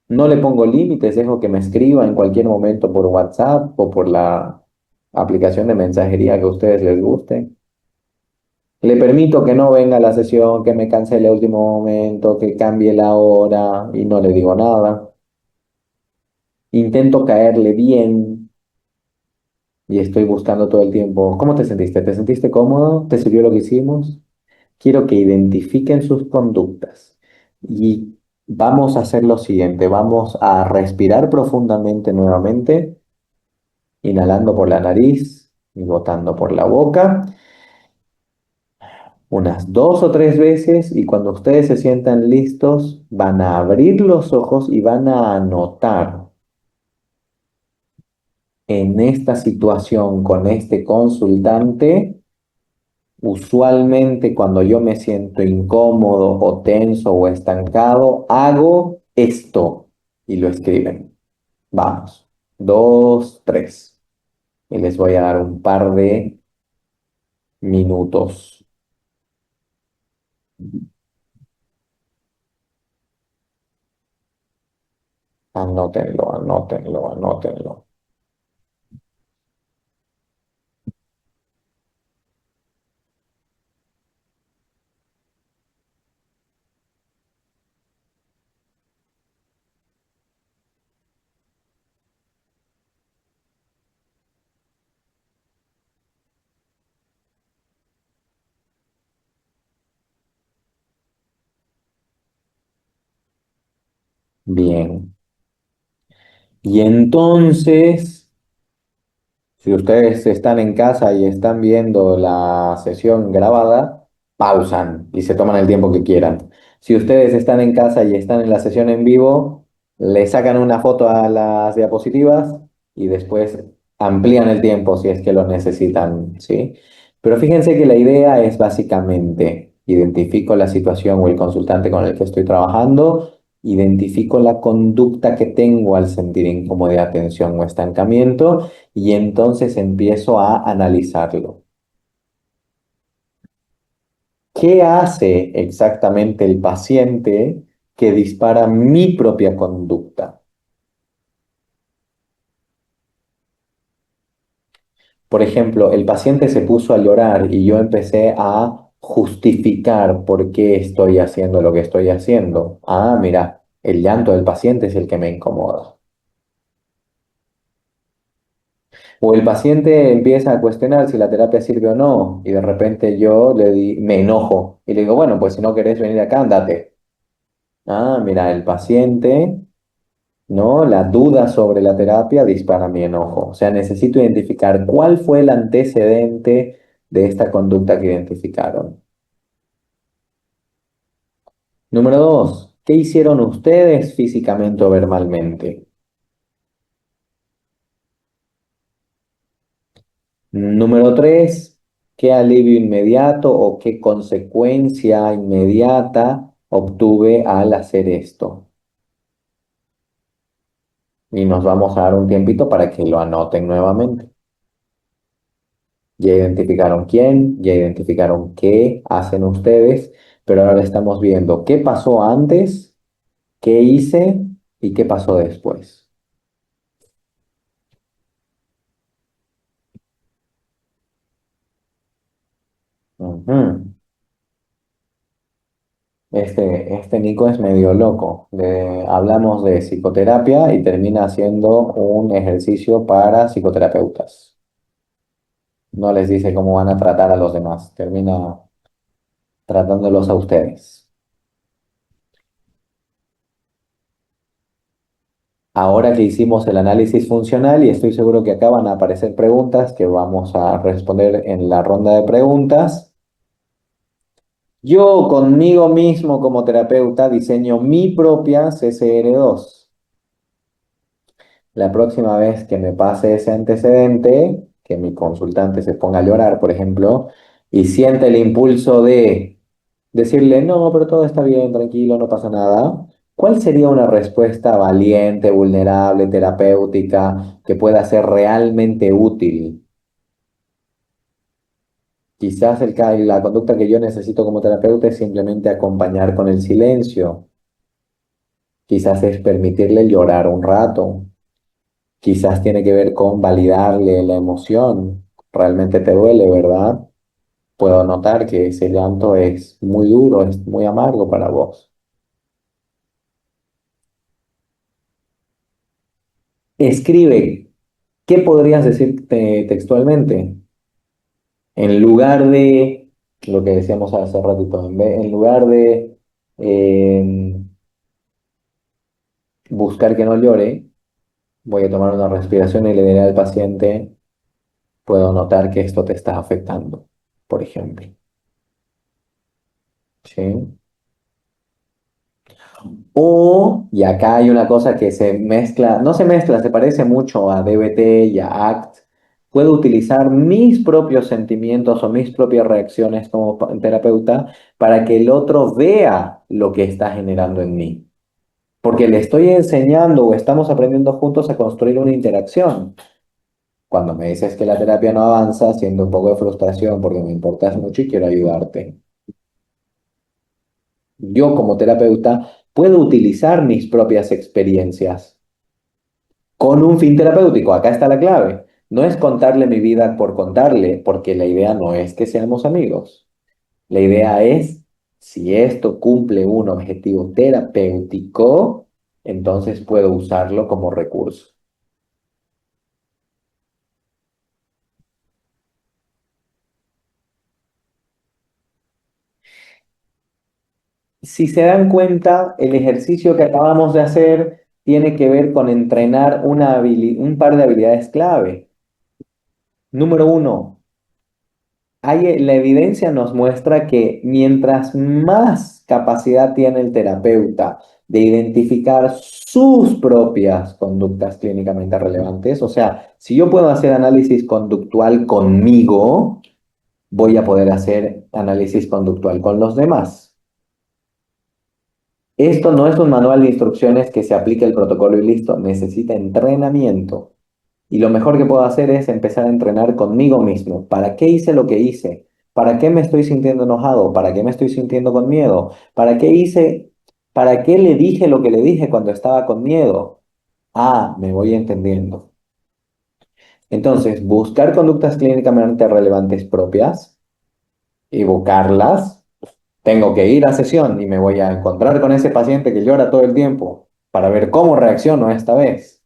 No le pongo límites, dejo que me escriba en cualquier momento por WhatsApp o por la aplicación de mensajería que a ustedes les guste. Le permito que no venga a la sesión, que me cancele a último momento, que cambie la hora y no le digo nada. Intento caerle bien y estoy buscando todo el tiempo. ¿Cómo te sentiste? ¿Te sentiste cómodo? ¿Te sirvió lo que hicimos? Quiero que identifiquen sus conductas y vamos a hacer lo siguiente. Vamos a respirar profundamente nuevamente, inhalando por la nariz y botando por la boca. Unas 2 o 3 veces y cuando ustedes se sientan listos van a abrir los ojos y van a anotar en esta situación con este consultante, usualmente cuando yo me siento incómodo o tenso o estancado, hago esto y lo escriben. Vamos, 2, 3. Y les voy a dar un par de minutos. Anótenlo, anótenlo, anótenlo. Bien. Y entonces, si ustedes están en casa y están viendo la sesión grabada, pausan y se toman el tiempo que quieran. Si ustedes están en casa y están en la sesión en vivo, le sacan una foto a las diapositivas y después amplían el tiempo si es que lo necesitan, ¿sí? Pero fíjense que la idea es básicamente, identifico la situación o el consultante con el que estoy trabajando, identifico la conducta que tengo al sentir incomodidad, tensión o estancamiento y entonces empiezo a analizarlo. ¿Qué hace exactamente el paciente que dispara mi propia conducta? Por ejemplo, el paciente se puso a llorar y yo empecé a justificar por qué estoy haciendo lo que estoy haciendo. Ah, mira, el llanto del paciente es el que me incomoda. O el paciente empieza a cuestionar si la terapia sirve o no, y de repente me enojo y le digo, bueno, pues si no querés venir acá, andate. Ah, mira, el paciente, ¿no? La duda sobre la terapia dispara mi enojo. O sea, necesito identificar cuál fue el antecedente de esta conducta que identificaron. Número 2, ¿qué hicieron ustedes físicamente o verbalmente? Número 3, ¿qué alivio inmediato o qué consecuencia inmediata obtuve al hacer esto? Y nos vamos a dar un tiempito para que lo anoten nuevamente. Ya identificaron quién, ya identificaron qué hacen ustedes, pero ahora estamos viendo qué pasó antes, qué hice y qué pasó después. Ujú. Este Nico es medio loco. Hablamos de psicoterapia y termina haciendo un ejercicio para psicoterapeutas. No les dice cómo van a tratar a los demás, termina tratándolos a ustedes. Ahora que hicimos el análisis funcional y estoy seguro que acá van a aparecer preguntas que vamos a responder en la ronda de preguntas. Yo conmigo mismo como terapeuta diseño mi propia CCR2. La próxima vez que me pase ese antecedente, que mi consultante se ponga a llorar, por ejemplo, y siente el impulso de decirle, no, pero todo está bien, tranquilo, no pasa nada. ¿Cuál sería una respuesta valiente, vulnerable, terapéutica, que pueda ser realmente útil? Quizás la conducta que yo necesito como terapeuta es simplemente acompañar con el silencio. Quizás es permitirle llorar un rato. Quizás tiene que ver con validarle la emoción. Realmente te duele, ¿verdad? Puedo notar que ese llanto es muy duro, es muy amargo para vos. Escribe, ¿qué podrías decir textualmente? En lugar de lo que decíamos hace ratito, en lugar de eh, buscar que no llore, voy a tomar una respiración y le diré al paciente, puedo notar que esto te está afectando, por ejemplo. ¿Sí? O, y acá hay una cosa que se mezcla, no se mezcla, se parece mucho a DBT y a ACT. Puedo utilizar mis propios sentimientos o mis propias reacciones como terapeuta para que el otro vea lo que está generando en mí. Porque le estoy enseñando o estamos aprendiendo juntos a construir una interacción. Cuando me dices que la terapia no avanza, siento un poco de frustración porque me importas mucho y quiero ayudarte. Yo como terapeuta puedo utilizar mis propias experiencias con un fin terapéutico. Acá está la clave. No es contarle mi vida por contarle, porque la idea no es que seamos amigos. La idea es, si esto cumple un objetivo terapéutico, entonces puedo usarlo como recurso. Si se dan cuenta, el ejercicio que acabamos de hacer tiene que ver con entrenar un par de habilidades clave. Número uno, la evidencia nos muestra que mientras más capacidad tiene el terapeuta de identificar sus propias conductas clínicamente relevantes, o sea, si yo puedo hacer análisis conductual conmigo, voy a poder hacer análisis conductual con los demás. Esto no es un manual de instrucciones que se aplique el protocolo y listo, necesita entrenamiento. Y lo mejor que puedo hacer es empezar a entrenar conmigo mismo. ¿Para qué hice lo que hice? ¿Para qué me estoy sintiendo enojado? ¿Para qué me estoy sintiendo con miedo? ¿Para qué hice? ¿Para qué le dije lo que le dije cuando estaba con miedo? Ah, me voy entendiendo. Entonces, buscar conductas clínicamente relevantes propias, evocarlas. Tengo que ir a sesión y me voy a encontrar con ese paciente que llora todo el tiempo para ver cómo reacciono esta vez.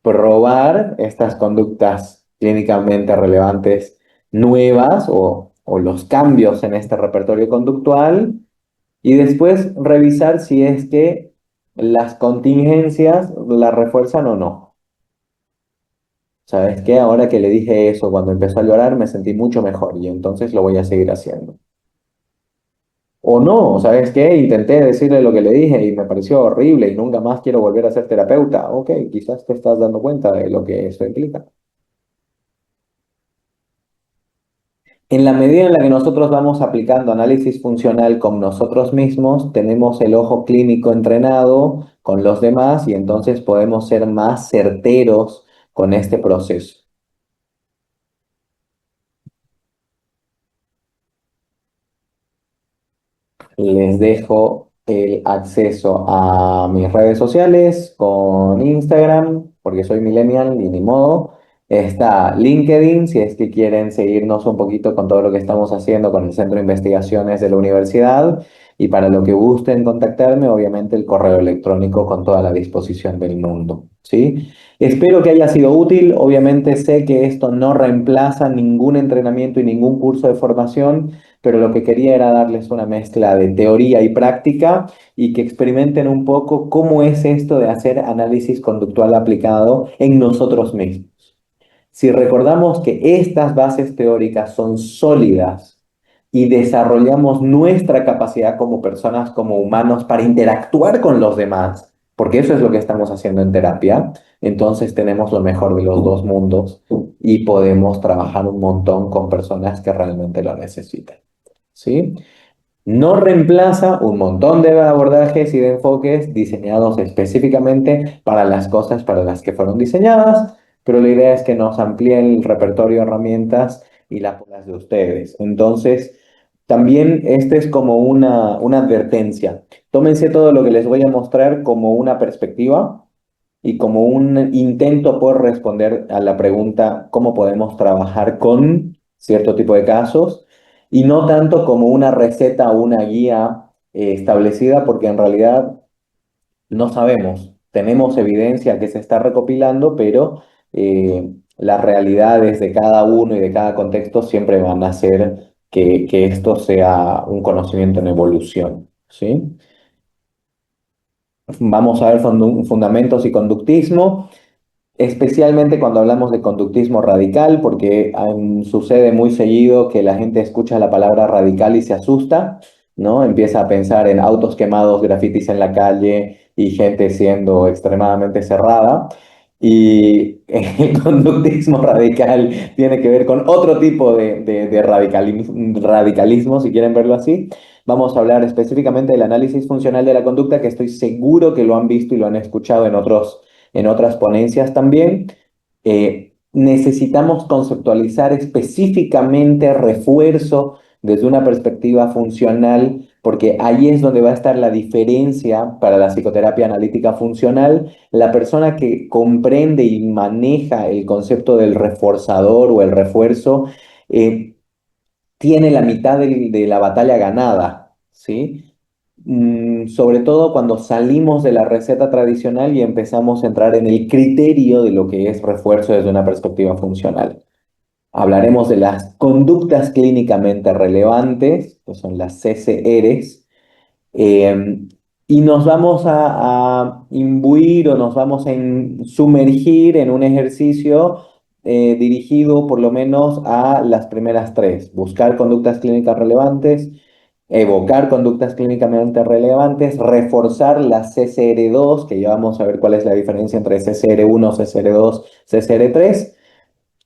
Probar estas conductas clínicamente relevantes nuevas o los cambios en este repertorio conductual y después revisar si es que las contingencias la refuerzan o no. ¿Sabes qué? Ahora que le dije eso cuando empezó a llorar me sentí mucho mejor y entonces lo voy a seguir haciendo. O no, ¿sabes qué? Intenté decirle lo que le dije y me pareció horrible y nunca más quiero volver a ser terapeuta. Ok, quizás te estás dando cuenta de lo que eso implica. En la medida en la que nosotros vamos aplicando análisis funcional con nosotros mismos, tenemos el ojo clínico entrenado con los demás y entonces podemos ser más certeros con este proceso. Les dejo el acceso a mis redes sociales con Instagram, porque soy millennial y ni modo. Está LinkedIn, si es que quieren seguirnos un poquito con todo lo que estamos haciendo con el Centro de Investigaciones de la universidad. Y para lo que gusten contactarme, obviamente el correo electrónico con toda la disposición del mundo, ¿sí? Espero que haya sido útil. Obviamente sé que esto no reemplaza ningún entrenamiento y ningún curso de formación, pero lo que quería era darles una mezcla de teoría y práctica y que experimenten un poco cómo es esto de hacer análisis conductual aplicado en nosotros mismos. Si recordamos que estas bases teóricas son sólidas y desarrollamos nuestra capacidad como personas, como humanos, para interactuar con los demás, porque eso es lo que estamos haciendo en terapia, entonces tenemos lo mejor de los dos mundos y podemos trabajar un montón con personas que realmente lo necesitan. ¿Sí? No reemplaza un montón de abordajes y de enfoques diseñados específicamente para las cosas para las que fueron diseñadas, pero la idea es que nos amplíe el repertorio de herramientas y las de ustedes. Entonces, también este es como una advertencia. Tómense todo lo que les voy a mostrar como una perspectiva y como un intento por responder a la pregunta cómo podemos trabajar con cierto tipo de casos y no tanto como una receta o una guía establecida, porque en realidad no sabemos. Tenemos evidencia que se está recopilando, pero las realidades de cada uno y de cada contexto siempre van a hacer que esto sea un conocimiento en evolución, ¿sí? Vamos a ver fundamentos y conductismo. Especialmente cuando hablamos de conductismo radical, porque sucede muy seguido que la gente escucha la palabra radical y se asusta, ¿no? Empieza a pensar en autos quemados, grafitis en la calle y gente siendo extremadamente cerrada. Y el conductismo radical tiene que ver con otro tipo de radicalismo, si quieren verlo así. Vamos a hablar específicamente del análisis funcional de la conducta, que estoy seguro que lo han visto y lo han escuchado en otras ponencias también. Necesitamos conceptualizar específicamente refuerzo desde una perspectiva funcional, porque ahí es donde va a estar la diferencia para la psicoterapia analítica funcional. La persona que comprende y maneja el concepto del reforzador o el refuerzo tiene la mitad de la batalla ganada, ¿sí? Sobre todo cuando salimos de la receta tradicional y empezamos a entrar en el criterio de lo que es refuerzo desde una perspectiva funcional. Hablaremos de las conductas clínicamente relevantes, que son las CCRs, eh, y nos vamos a imbuir o nos vamos a sumergir en un ejercicio dirigido por lo menos a las primeras tres: buscar conductas clínicas relevantes, evocar conductas clínicamente relevantes, reforzar la CCR2, que ya vamos a ver cuál es la diferencia entre CCR1, CCR2, CCR3,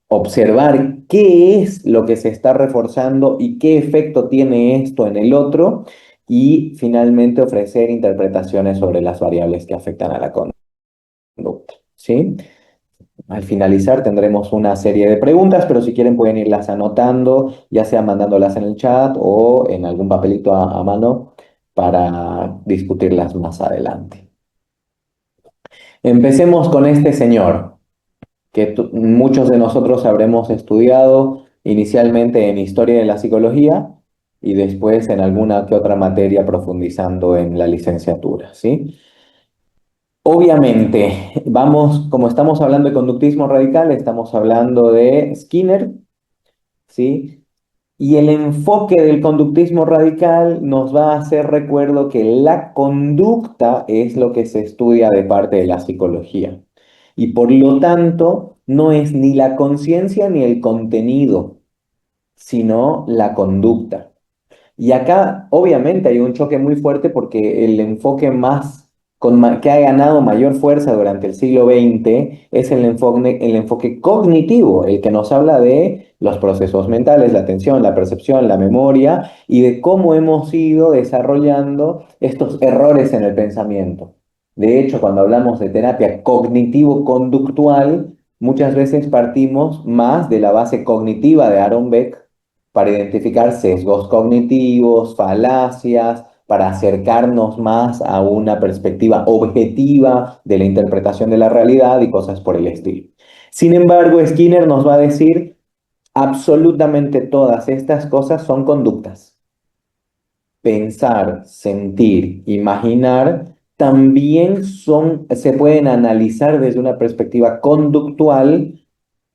observar qué es lo que se está reforzando y qué efecto tiene esto en el otro, y finalmente ofrecer interpretaciones sobre las variables que afectan a la conducta, ¿sí? Al finalizar tendremos una serie de preguntas, pero si quieren pueden irlas anotando, ya sea mandándolas en el chat o en algún papelito a mano para discutirlas más adelante. Empecemos con este señor, que muchos de nosotros habremos estudiado inicialmente en historia de la psicología y después en alguna que otra materia profundizando en la licenciatura, ¿sí? Obviamente, vamos, como estamos hablando de conductismo radical, estamos hablando de Skinner, ¿sí? Y el enfoque del conductismo radical nos va a hacer recuerdo que la conducta es lo que se estudia de parte de la psicología. Y por lo tanto, no es ni la conciencia ni el contenido, sino la conducta. Y acá obviamente hay un choque muy fuerte, porque el enfoque que ha ganado mayor fuerza durante el siglo XX es el enfoque cognitivo, el que nos habla de los procesos mentales, la atención, la percepción, la memoria y de cómo hemos ido desarrollando estos errores en el pensamiento. De hecho, cuando hablamos de terapia cognitivo-conductual, muchas veces partimos más de la base cognitiva de Aaron Beck para identificar sesgos cognitivos, falacias, para acercarnos más a una perspectiva objetiva de la interpretación de la realidad y cosas por el estilo. Sin embargo, Skinner nos va a decir absolutamente todas estas cosas son conductas. pensar, sentir, imaginar, también se pueden analizar desde una perspectiva conductual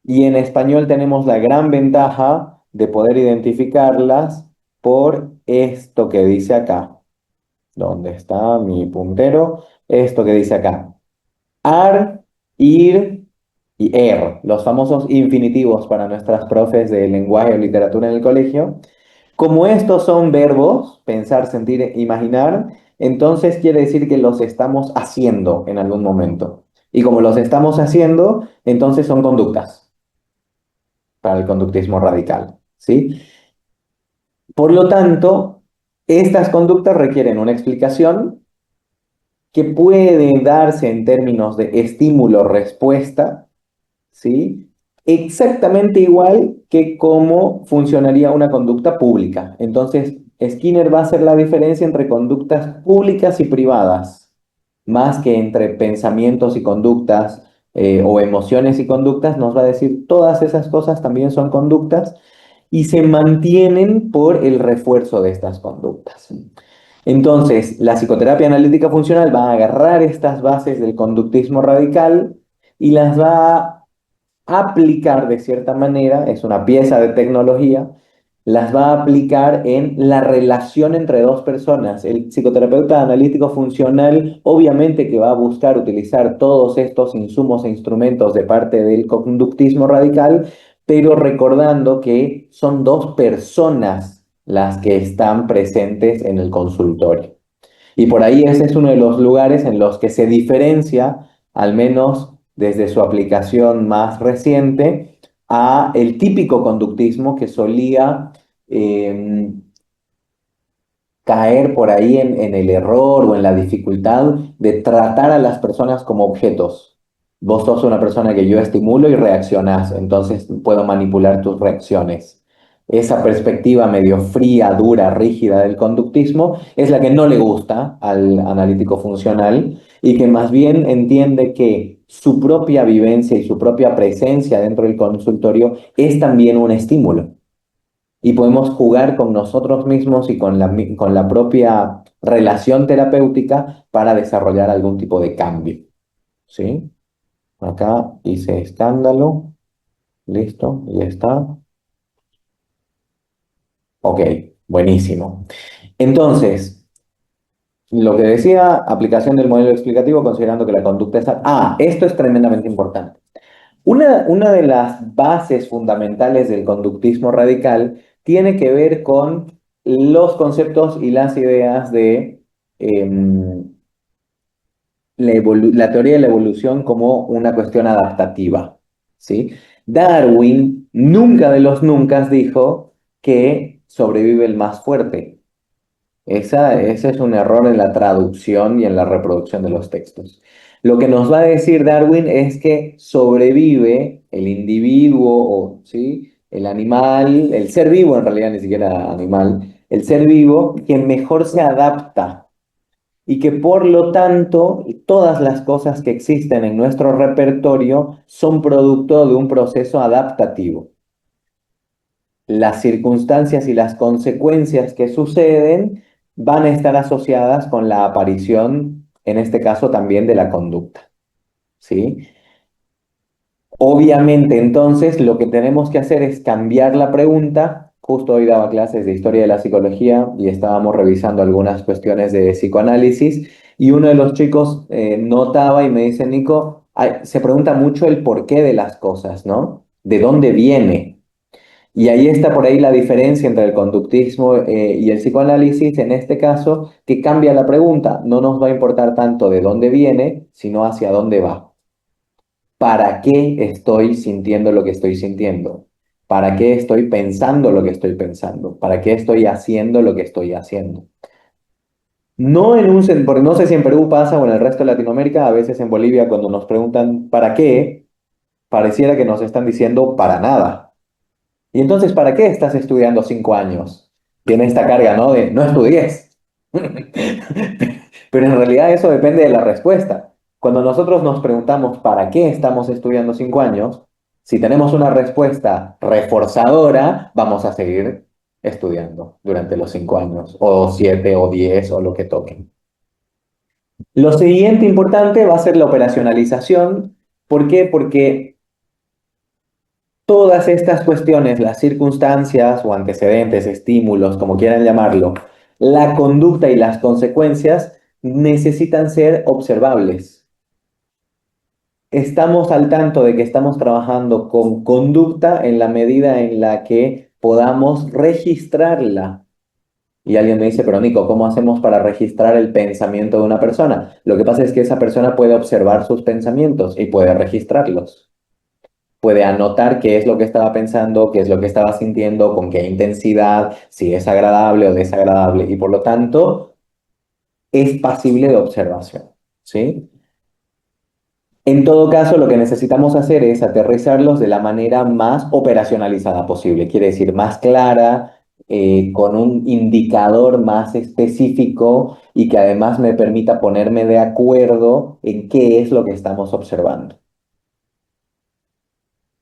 y en español tenemos la gran ventaja de poder identificarlas por esto que dice acá. ¿Dónde está mi puntero? Esto que dice acá. Ar, ir y los famosos infinitivos para nuestras profes de lenguaje o literatura en el colegio. Como estos son verbos, pensar, sentir, imaginar, entonces quiere decir que los estamos haciendo en algún momento. Y como los estamos haciendo, entonces son conductas para el conductismo radical, ¿sí? Por lo tanto, estas conductas requieren una explicación que puede darse en términos de estímulo-respuesta, ¿sí? Exactamente igual que cómo funcionaría una conducta pública. Entonces, Skinner va a hacer la diferencia entre conductas públicas y privadas, más que entre pensamientos y conductas o emociones y conductas, nos va a decir todas esas cosas también son conductas y se mantienen por el refuerzo de estas conductas. Entonces, la psicoterapia analítica funcional va a agarrar estas bases del conductismo radical y las va a aplicar de cierta manera, es una pieza de tecnología, las va a aplicar en la relación entre dos personas. El psicoterapeuta analítico funcional obviamente que va a buscar utilizar todos estos insumos e instrumentos de parte del conductismo radical, pero recordando que son dos personas las que están presentes en el consultorio. Y por ahí ese es uno de los lugares en los que se diferencia, al menos desde su aplicación más reciente, a el típico conductismo que solía eh, caer por ahí en el error o en la dificultad de tratar a las personas como objetos. Vos sos una persona que yo estimulo y reaccionás, entonces puedo manipular tus reacciones. Esa perspectiva medio fría, dura, rígida del conductismo es la que no le gusta al analítico funcional y que más bien entiende que su propia vivencia y su propia presencia dentro del consultorio es también un estímulo y podemos jugar con nosotros mismos y con la propia relación terapéutica para desarrollar algún tipo de cambio. ¿Sí? Acá hice escándalo. Listo, ya está. Ok, buenísimo. Entonces, lo que decía, aplicación del modelo explicativo considerando que la conducta es... esto es tremendamente importante. Una de las bases fundamentales del conductismo radical tiene que ver con los conceptos y las ideas de la teoría de la evolución como una cuestión adaptativa, ¿sí? Darwin nunca de los nunca dijo que sobrevive el más fuerte. Ese es un error en la traducción y en la reproducción de los textos. Lo que nos va a decir Darwin es que sobrevive el individuo, o, ¿sí? El animal, el ser vivo en realidad, ni siquiera animal, el ser vivo que mejor se adapta y que por lo tanto todas las cosas que existen en nuestro repertorio son producto de un proceso adaptativo. Las circunstancias y las consecuencias que suceden van a estar asociadas con la aparición, en este caso también de la conducta, ¿sí? Obviamente, entonces, lo que tenemos que hacer es cambiar la pregunta. Justo hoy daba clases de historia de la psicología y estábamos revisando algunas cuestiones de psicoanálisis y uno de los chicos notaba y me dice, Nico, se pregunta mucho el porqué de las cosas, ¿no? ¿De dónde viene? Y ahí está por ahí la diferencia entre el conductismo y el psicoanálisis, en este caso, que cambia la pregunta. No nos va a importar tanto de dónde viene, sino hacia dónde va. ¿Para qué estoy sintiendo lo que estoy sintiendo? ¿Para qué estoy pensando lo que estoy pensando? ¿Para qué estoy haciendo lo que estoy haciendo? No porque no sé si en Perú pasa o en el resto de Latinoamérica, a veces en Bolivia cuando nos preguntan ¿para qué? Pareciera que nos están diciendo para nada. Y entonces, ¿para qué estás estudiando 5 años? Tiene esta carga, ¿no? De no estudies. Pero en realidad eso depende de la respuesta. Cuando nosotros nos preguntamos ¿para qué estamos estudiando 5 años? Si tenemos una respuesta reforzadora, vamos a seguir. estudiando durante los 5 años, o 7 o 10 o lo que toquen. Lo siguiente importante va a ser la operacionalización. ¿Por qué? Porque todas estas cuestiones, las circunstancias o antecedentes, estímulos, como quieran llamarlo, la conducta y las consecuencias necesitan ser observables. Estamos al tanto de que estamos trabajando con conducta en la medida en la que podamos registrarla. Y alguien me dice, pero Nico, ¿cómo hacemos para registrar el pensamiento de una persona? Lo que pasa es que esa persona puede observar sus pensamientos y puede registrarlos. Puede anotar qué es lo que estaba pensando, qué es lo que estaba sintiendo, con qué intensidad, si es agradable o desagradable. Y por lo tanto, es pasible de observación. ¿Sí? En todo caso, lo que necesitamos hacer es aterrizarlos de la manera más operacionalizada posible, quiere decir más clara, con un indicador más específico y que además me permita ponerme de acuerdo en qué es lo que estamos observando.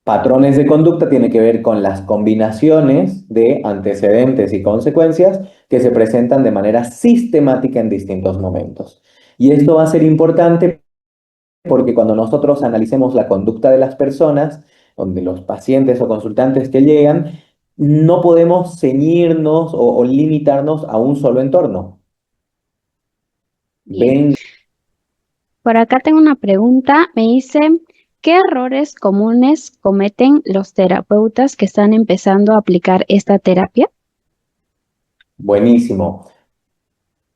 Patrones de conducta tiene que ver con las combinaciones de antecedentes y consecuencias que se presentan de manera sistemática en distintos momentos. Y esto va a ser importante porque cuando nosotros analicemos la conducta de las personas, donde los pacientes o consultantes que llegan, no podemos ceñirnos o limitarnos a un solo entorno. Bien. Ven, Por acá tengo una pregunta. Me dice, ¿qué errores comunes cometen los terapeutas que están empezando a aplicar esta terapia? buenísimo.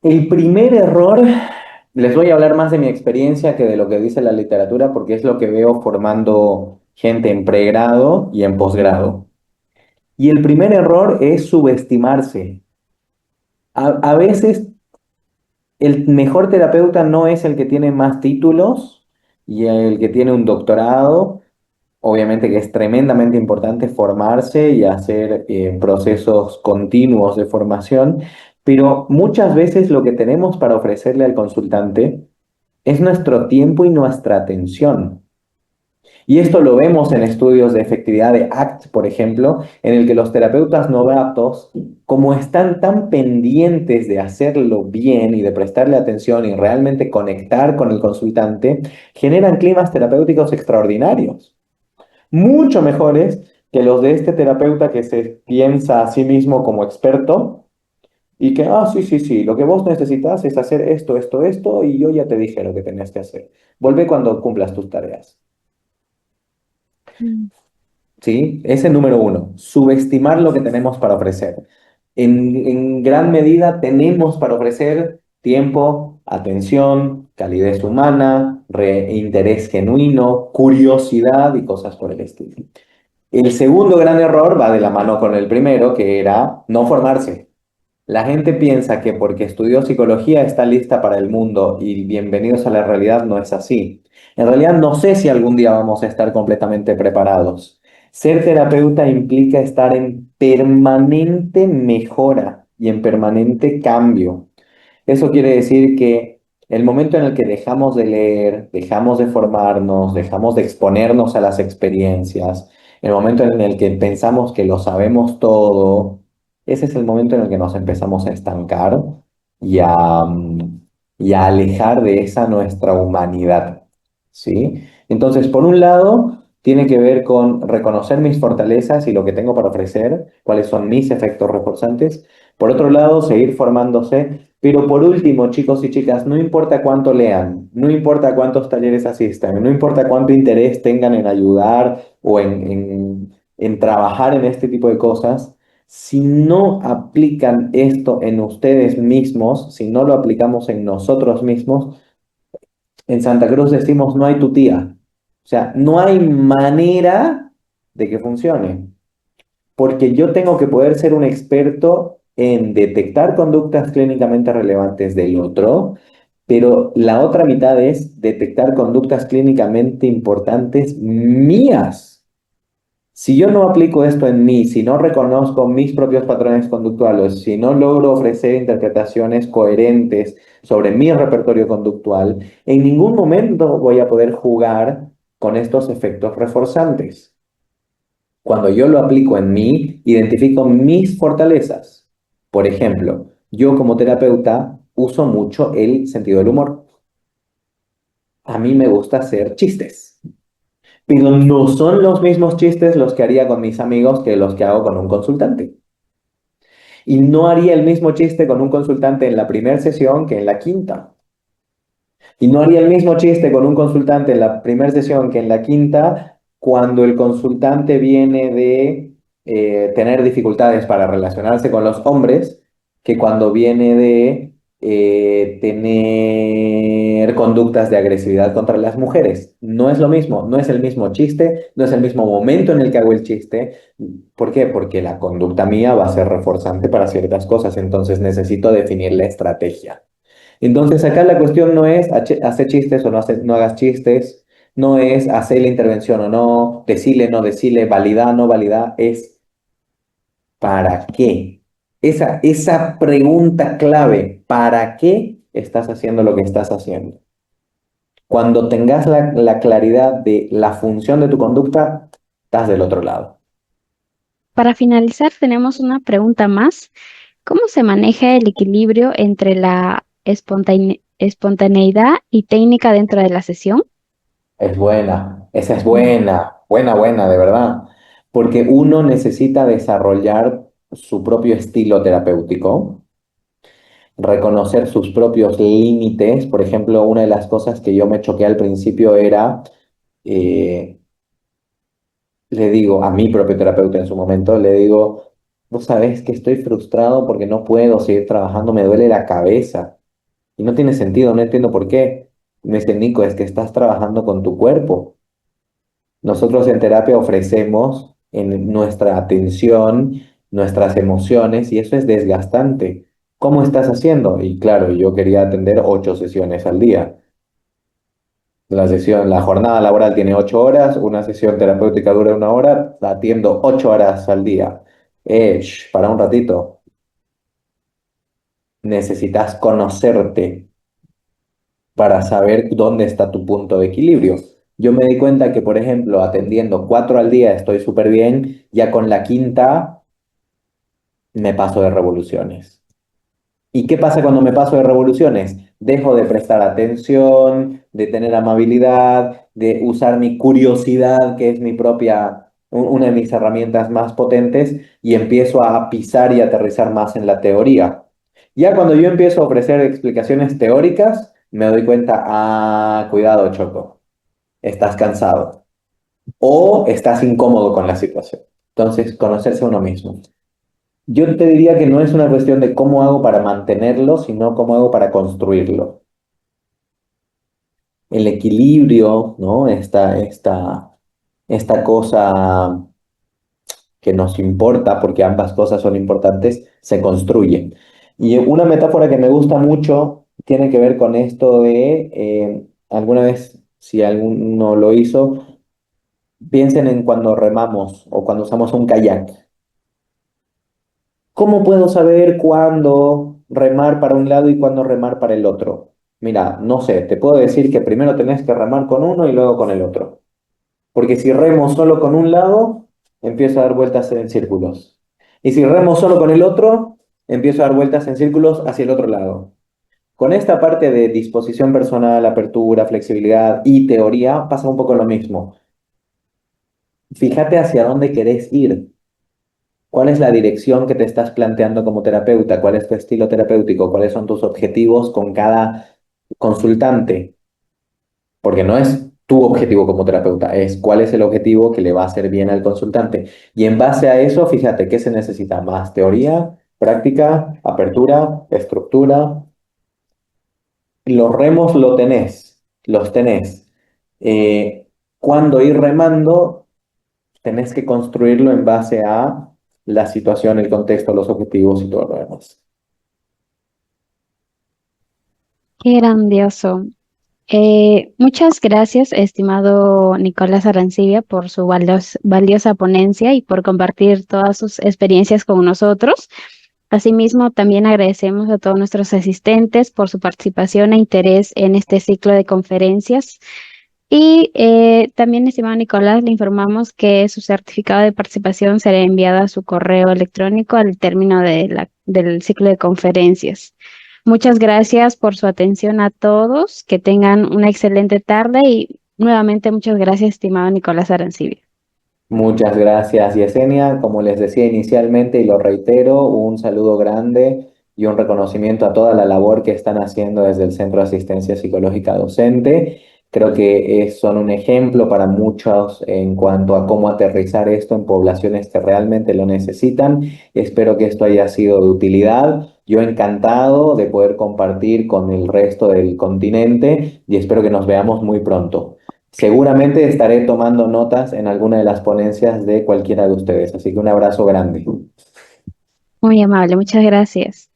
El primer error, les voy a hablar más de mi experiencia que de lo que dice la literatura, porque es lo que veo formando gente en pregrado y en posgrado. Y el primer error es subestimarse. A veces el mejor terapeuta no es el que tiene más títulos y el que tiene un doctorado. Obviamente que es tremendamente importante formarse y hacer procesos continuos de formación, pero muchas veces lo que tenemos para ofrecerle al consultante es nuestro tiempo y nuestra atención. Y esto lo vemos en estudios de efectividad de ACT, por ejemplo, en el que los terapeutas novatos, como están tan pendientes de hacerlo bien y de prestarle atención y realmente conectar con el consultante, generan climas terapéuticos extraordinarios, mucho mejores que los de este terapeuta que se piensa a sí mismo como experto y que, sí, sí, sí, lo que vos necesitas es hacer esto, esto, esto, y yo ya te dije lo que tenías que hacer. Vuelve cuando cumplas tus tareas. Mm. ¿Sí? Ese número uno, subestimar lo que tenemos para ofrecer. En gran medida tenemos para ofrecer tiempo, atención, calidez humana, interés genuino, curiosidad y cosas por el estilo. El segundo gran error va de la mano con el primero, que era no formarse. La gente piensa que porque estudió psicología está lista para el mundo y bienvenidos a la realidad no es así. En realidad no sé si algún día vamos a estar completamente preparados. Ser terapeuta implica estar en permanente mejora y en permanente cambio. Eso quiere decir que el momento en el que dejamos de leer, dejamos de formarnos, dejamos de exponernos a las experiencias, el momento en el que pensamos que lo sabemos todo, ese es el momento en el que nos empezamos a estancar y y a alejar de esa nuestra humanidad, ¿sí? Entonces, por un lado, tiene que ver con reconocer mis fortalezas y lo que tengo para ofrecer, cuáles son mis efectos reforzantes. Por otro lado, seguir formándose. Pero por último, chicos y chicas, no importa cuánto lean, no importa cuántos talleres asistan, no importa cuánto interés tengan en ayudar o en trabajar en este tipo de cosas, si no aplican esto en ustedes mismos, si no lo aplicamos en nosotros mismos, en Santa Cruz decimos no hay tu tía. O sea, no hay manera de que funcione, porque yo tengo que poder ser un experto en detectar conductas clínicamente relevantes del otro, pero la otra mitad es detectar conductas clínicamente importantes mías. Si yo no aplico esto en mí, si no reconozco mis propios patrones conductuales, si no logro ofrecer interpretaciones coherentes sobre mi repertorio conductual, en ningún momento voy a poder jugar con estos efectos reforzantes. Cuando yo lo aplico en mí, identifico mis fortalezas. Por ejemplo, yo como terapeuta uso mucho el sentido del humor. A mí me gusta hacer chistes, pero no son los mismos chistes los que haría con mis amigos que los que hago con un consultante. Y no haría el mismo chiste con un consultante en la primera sesión que en la quinta. Y no haría el mismo chiste con un consultante en la primera sesión que en la quinta cuando el consultante viene de tener dificultades para relacionarse con los hombres que cuando viene de tener conductas de agresividad contra las mujeres. No es lo mismo, no es el mismo chiste, no es el mismo momento en el que hago el chiste. ¿Por qué? Porque la conducta mía va a ser reforzante para ciertas cosas, entonces necesito definir la estrategia. Entonces acá la cuestión no es hacer chistes o no hagas chistes, no es hacer la intervención o no, decirle, no decirle, validar, no validar, es ¿para qué? Esa pregunta clave, ¿para qué estás haciendo lo que estás haciendo? Cuando tengas la claridad de la función de tu conducta, estás del otro lado. Para finalizar, tenemos una pregunta más. ¿Cómo se maneja el equilibrio entre la espontaneidad y técnica dentro de la sesión? Es buena, esa es buena, buena, buena, de verdad. Porque uno necesita desarrollar su propio estilo terapéutico, reconocer sus propios límites. Por ejemplo, una de las cosas que yo me choqué al principio era, eh, le digo a mi propio terapeuta en su momento, le digo, vos sabés que estoy frustrado porque no puedo seguir trabajando, me duele la cabeza. Y no tiene sentido, no entiendo por qué. Me dice, Nico, es que estás trabajando con tu cuerpo. Nosotros en terapia ofrecemos en nuestra atención, nuestras emociones, y eso es desgastante. ¿Cómo estás haciendo? Y claro, yo quería atender 8 sesiones al día. La jornada laboral tiene 8 horas, una sesión terapéutica dura 1 hora, la atiendo 8 horas al día. Para un ratito. Necesitas conocerte para saber dónde está tu punto de equilibrio. Yo me di cuenta que, por ejemplo, atendiendo 4 al día estoy súper bien, ya con la quinta me paso de revoluciones. ¿Y qué pasa cuando me paso de revoluciones? Dejo de prestar atención, de tener amabilidad, de usar mi curiosidad, que es una de mis herramientas más potentes, y empiezo a pisar y aterrizar más en la teoría. Ya cuando yo empiezo a ofrecer explicaciones teóricas, me doy cuenta, cuidado, Choco, estás cansado o estás incómodo con la situación. Entonces, conocerse a uno mismo. Yo te diría que no es una cuestión de cómo hago para mantenerlo, sino cómo hago para construirlo. El equilibrio, ¿no? Esta cosa que nos importa, porque ambas cosas son importantes, se construye. Y una metáfora que me gusta mucho tiene que ver con esto de, alguna vez, si alguno lo hizo, piensen en cuando remamos o cuando usamos un kayak. ¿Cómo puedo saber cuándo remar para un lado y cuándo remar para el otro? Mira, no sé, te puedo decir que primero tenés que remar con uno y luego con el otro. Porque si remo solo con un lado, empiezo a dar vueltas en círculos. Y si remo solo con el otro, empiezo a dar vueltas en círculos hacia el otro lado. Con esta parte de disposición personal, apertura, flexibilidad y teoría, pasa un poco lo mismo. Fíjate hacia dónde querés ir. ¿Cuál es la dirección que te estás planteando como terapeuta? ¿Cuál es tu estilo terapéutico? ¿Cuáles son tus objetivos con cada consultante? Porque no es tu objetivo como terapeuta, es cuál es el objetivo que le va a hacer bien al consultante. Y en base a eso, fíjate, ¿qué se necesita? Más teoría, práctica, apertura, estructura. Los remos los tenés. Cuando ir remando, tenés que construirlo en base a la situación, el contexto, los objetivos y todo lo demás. Qué grandioso. Muchas gracias, estimado Nicolás Arancibia, por su valiosa ponencia y por compartir todas sus experiencias con nosotros. Asimismo, también agradecemos a todos nuestros asistentes por su participación e interés en este ciclo de conferencias. Y también, estimado Nicolás, le informamos que su certificado de participación será enviado a su correo electrónico al término del ciclo de conferencias. Muchas gracias por su atención a todos. Que tengan una excelente tarde y nuevamente muchas gracias, estimado Nicolás Arancibia. Muchas gracias, Yesenia. Como les decía inicialmente y lo reitero, un saludo grande y un reconocimiento a toda la labor que están haciendo desde el Centro de Asistencia Psicológica Docente. Creo que son un ejemplo para muchos en cuanto a cómo aterrizar esto en poblaciones que realmente lo necesitan. Espero que esto haya sido de utilidad. Yo encantado de poder compartir con el resto del continente y espero que nos veamos muy pronto. Seguramente estaré tomando notas en alguna de las ponencias de cualquiera de ustedes, así que un abrazo grande. Muy amable, muchas gracias.